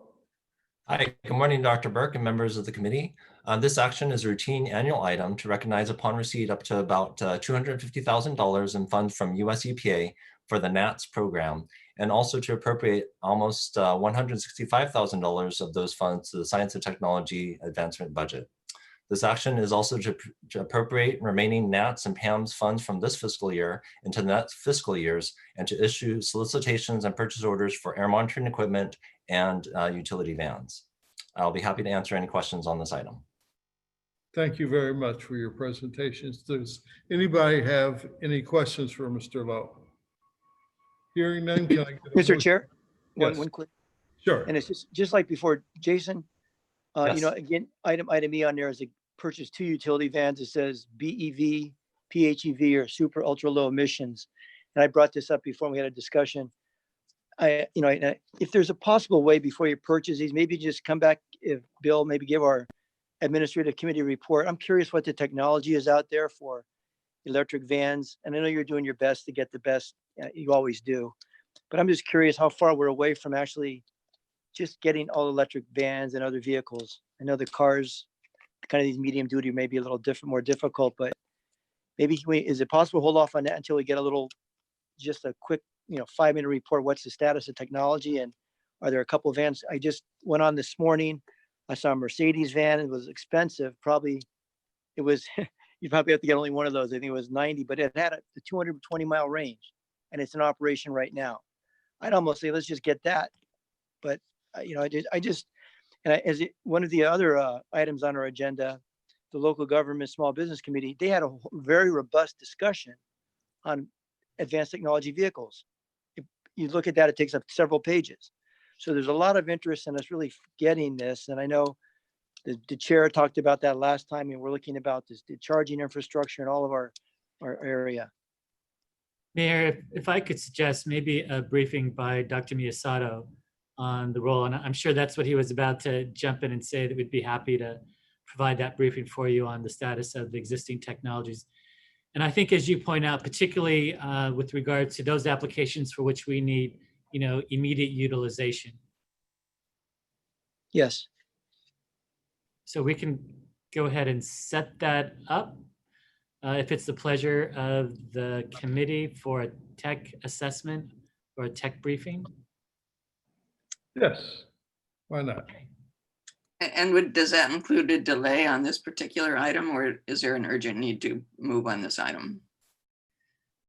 Hi, good morning, Dr. Burke and members of the committee. This action is a routine annual item to recognize upon receipt up to about $250,000 in funds from US EPA for the NATS program, and also to appropriate almost $165,000 of those funds to the Science and Technology Advancement Budget. This action is also to appropriate remaining NATS and PAMS funds from this fiscal year into the next fiscal years, and to issue solicitations and purchase orders for air monitoring equipment and utility vans. I'll be happy to answer any questions on this item. Thank you very much for your presentations. Does anybody have any questions for Mr. Lowe? Hearing none, can I get a Mr. motion? Chair, Yes. one quick. Sure. And it's just like before, Jason, Yes. you know, again, item E on there is to purchase 2 utility vans. It says BEV, PHEV, or super ultra low emissions. And I brought this up before we had a discussion. If there's a possible way before you purchase these, maybe just come back, if Bill, maybe give our administrative committee report. I'm curious what the technology is out there for electric vans. And I know you're doing your best to get the best, you always do. But I'm just curious how far we're away from actually just getting all electric vans and other vehicles. I know the cars, kind of these medium duty may be a little different, more difficult, but maybe is it possible to hold off on that until we get just a quick, 5-minute report? What's the status of technology? And are there a couple of vans? I just went on this morning. I saw a Mercedes van. It was expensive. You probably have to get only one of those. I think it was 90, but it had a 220-mile range, and it's in operation right now. I'd almost say, let's just get that. But one of the other items on our agenda, the local government small business committee, they had a very robust discussion on advanced technology vehicles. If you look at that, it takes up several pages. So there's a lot of interest in us really getting this. And I know the chair talked about that last time, and we're looking about the charging infrastructure in all of our area. Mayor, if I could suggest maybe a briefing by Dr. Miyasato on the role, and I'm sure that's what he was about to jump in and say, that we'd be happy to provide that briefing for you on the status of the existing technologies. And I think, as you point out, particularly with regard to those applications for which we need, immediate utilization. Yes. So we can go ahead and set that up. If it's the pleasure of the committee for a tech assessment or a tech briefing. Yes, why not? And does that include a delay on this particular item, or is there an urgent need to move on this item?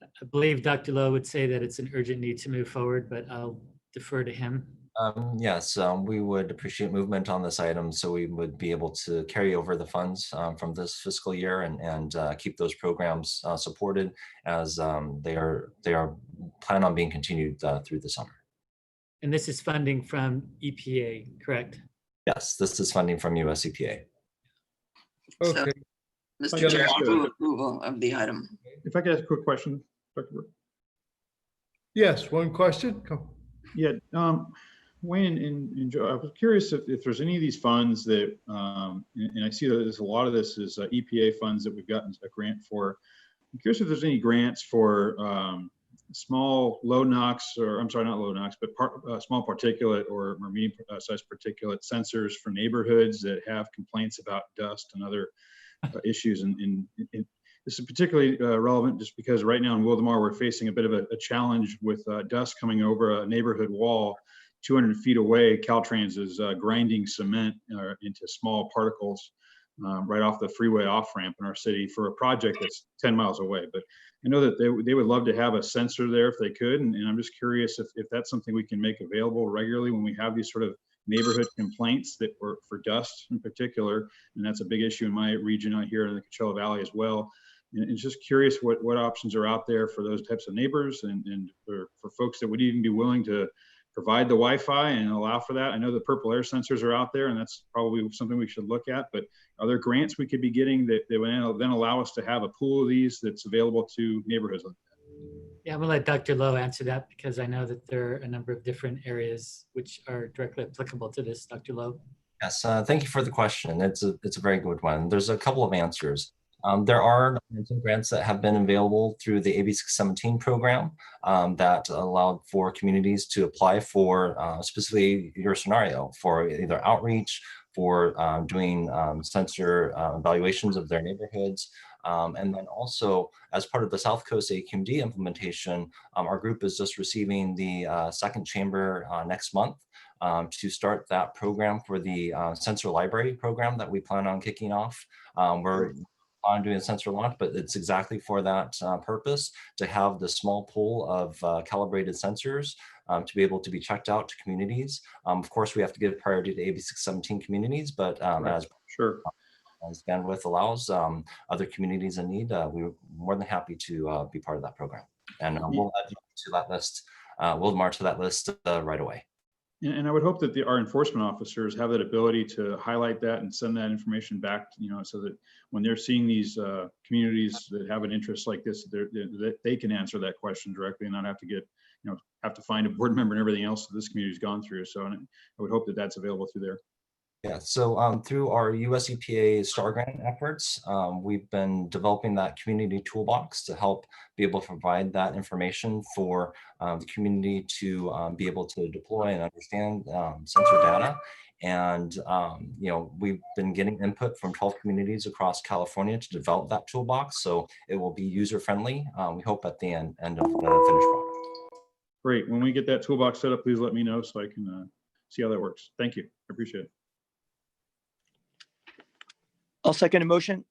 I believe Dr. Lowe would say that it's an urgent need to move forward, but I'll defer to him. Yes, we would appreciate movement on this item, so we would be able to carry over the funds from this fiscal year and keep those programs supported as they are planned on being continued through the summer. And this is funding from EPA, correct? Yes, this is funding from US EPA. Okay. So, Mr. Chair, I'll move approval of the item. If I could ask a quick question, Dr. Burke. Yes, one question. Come. Yeah, Wayne and Joe, I was curious if there's any of these funds that, and I see that there's a lot of this is EPA funds that we've gotten a grant for. I'm curious if there's any grants for small low NOx, or I'm sorry, not low NOx, but small particulate or medium size particulate sensors for neighborhoods that have complaints about dust and other issues. And this is particularly relevant just because right now in Wildomar, we're facing a bit of a challenge with dust coming over a neighborhood wall 200 feet away. Caltrans is grinding cement into small particles right off the freeway off ramp in our city for a project that's 10 miles away. But I know that they would love to have a sensor there if they could. And I'm just curious if that's something we can make available regularly when we have these sort of neighborhood complaints that were for dust in particular. And that's a big issue in my region out here in the Coachella Valley as well. And just curious what options are out there for those types of neighbors and for folks that would even be willing to provide the Wi-Fi and allow for that. I know the purple air sensors are out there and that's probably something we should look at, but are there grants we could be getting that would then allow us to have a pool of these that's available to neighborhoods like that? Yeah, I'm gonna let Dr. Lowe answer that because I know that there are a number of different areas which are directly applicable to this. Dr. Lowe. Yes, thank you for the question. It's a very good one. There's a couple of answers. There are some grants that have been available through the AB 617 program that allowed for communities to apply for specifically your scenario for either outreach, for doing sensor evaluations of their neighborhoods. And then also as part of the South Coast AQMD implementation, our group is just receiving the second chamber next month to start that program for the sensor library program that we plan on kicking off. We're on doing a sensor launch, but it's exactly for that purpose, to have the small pool of calibrated sensors to be able to be checked out to communities. Of course, we have to give priority to AB 617 communities, but as bandwidth allows, other communities in need, we're more than happy to be part of that program. And we'll add you to that list, Wildomar to that list right away. And I would hope that our enforcement officers have that ability to highlight that and send that information back, so that when they're seeing these communities that have an interest like this, that they can answer that question directly and not have to get, have to find a board member and everything else that this community's gone through. So I would hope that that's available through there. Yeah, so through our US EPA STAR grant efforts, we've been developing that community toolbox to help be able to provide that information for the community to be able to deploy and understand sensor data. And we've been getting input from 12 communities across California to develop that toolbox, so it will be user-friendly. We hope at the end of the finished product. Great. When we get that toolbox set up, please let me know so I can see how that works. Thank you. I appreciate it. I'll second a motion.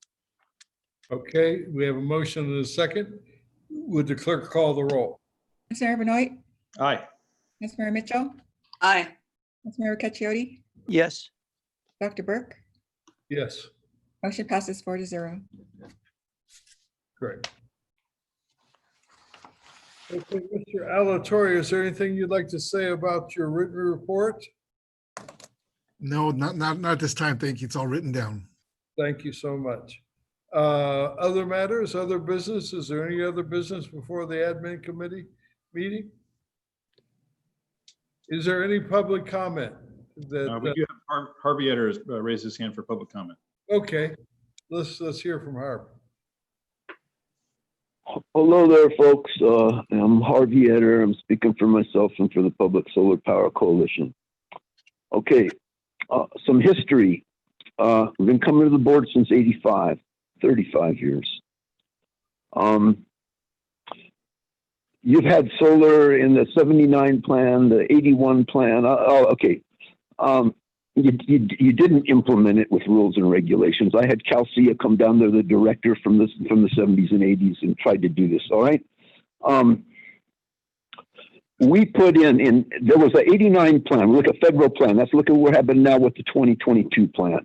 Okay, we have a motion and a second. Would the clerk call the roll? Councilmember Benoit, Aye. Councilmember Mitchell, Aye. Councilmember Caccioti, Yes. Dr. Burke, Yes, motion passes 4-0. great. Okay, Mr. Alatorre, is there anything you'd like to say about your written report? No, not at this time. Thank you. It's all written down. Thank you so much. Other matters, other business? Is there any other business before the admin committee meeting? Is there any public comment? That We do have Harvey Etter has raised his hand for public comment. Okay, let's hear from Harv. Hello there, folks. I'm Harvey Etter. I'm speaking for myself and for the Public Solar Power Coalition. Okay, some history. We've been coming to the board since '85, 35 years. You've had solar in the 79 plan, the 81 plan. Okay. You didn't implement it with rules and regulations. I had Calcia come down there, the director from the 70s and 80s, and tried to do this. All right. We put in there was an 89 plan, like a federal plan. Let's look at what happened now with the 2022 plan.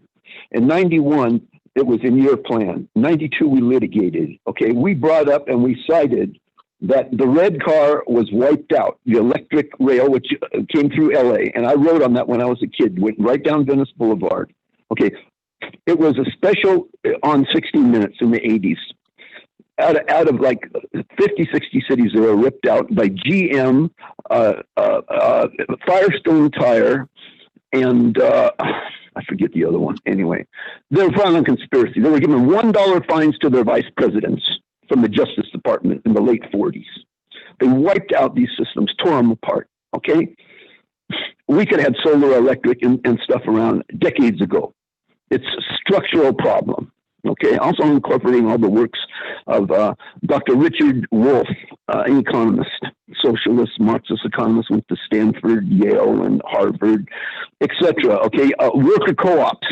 In 91, it was in your plan. 92, we litigated. Okay. We brought up and we cited that the red car was wiped out, the electric rail, which came through LA. And I wrote on that when I was a kid, went right down Venice Boulevard. Okay. It was a special on 60 Minutes in the 80s. Out of like 50, 60 cities that were ripped out by GM, Firestone Tire, and I forget the other one. Anyway, they were found on conspiracy. They were given $1 fines to their vice presidents from the Justice Department in the late 40s. They wiped out these systems, tore them apart, okay? We could have solar, electric, and stuff around decades ago. It's a structural problem, okay? Also incorporating all the works of Dr. Richard Wolff, an economist, socialist, Marxist economist, went to Stanford, Yale, and Harvard, etc. Okay, worker co-ops,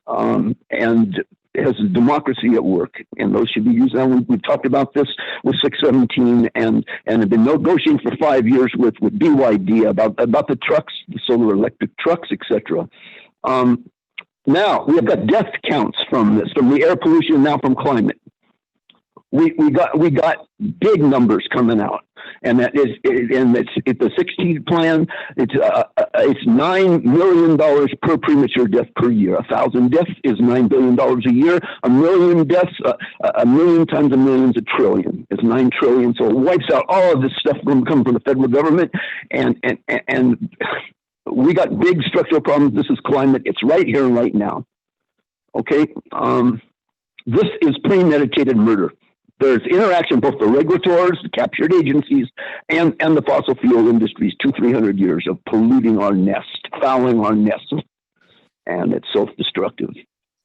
and has democracy at work, and those should be used. And we've talked about this with 617 and have been negotiating for 5 years with BYD about the trucks, the solar electric trucks, etc. Now we have got death counts from this, from the air pollution, now from climate. We got big numbers coming out, and that is, and it's the 16 plan. It's $9 million per premature death per year. 1,000 deaths is $9 billion a year. 1 million deaths, a million times a million is a trillion. It's 9 trillion. So it wipes out all of this stuff coming from the federal government, and we got big structural problems. This is climate. It's right here and right now. Okay, this is premeditated murder. There's interaction, both the regulators, the captured agencies, and the fossil fuel industries, 200-300 years of polluting our nest, fouling our nest. And it's self-destructive.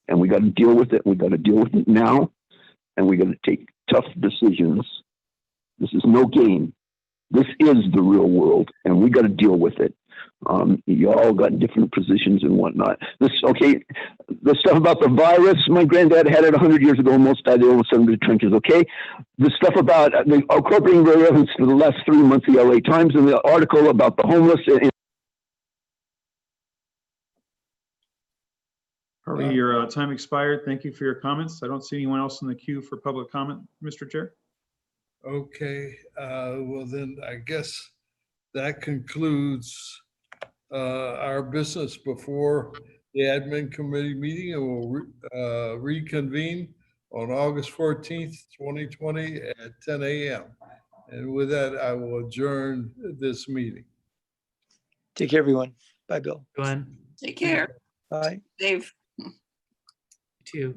And we got to deal with it. We got to deal with it now. And we got to take tough decisions. This is no game. This is the real world, and we got to deal with it. You all got different positions and whatnot. Okay, the stuff about the virus, my granddad had it 100 years ago, almost died of illness under the trenches, okay? The stuff about the incorporating relevance for the last 3 months of the LA Times, and the article about the homeless. Harvey, your time expired. Thank you for your comments. I don't see anyone else in the queue for public comment, Mr. Chair. Okay, well then I guess that concludes our business before the admin committee meeting, and we'll reconvene on August 14th, 2020 at 10 a.m. And with that, I will adjourn this meeting. Take care, everyone. Bye, Bill. Go on. Take care. Bye. Dave. You too.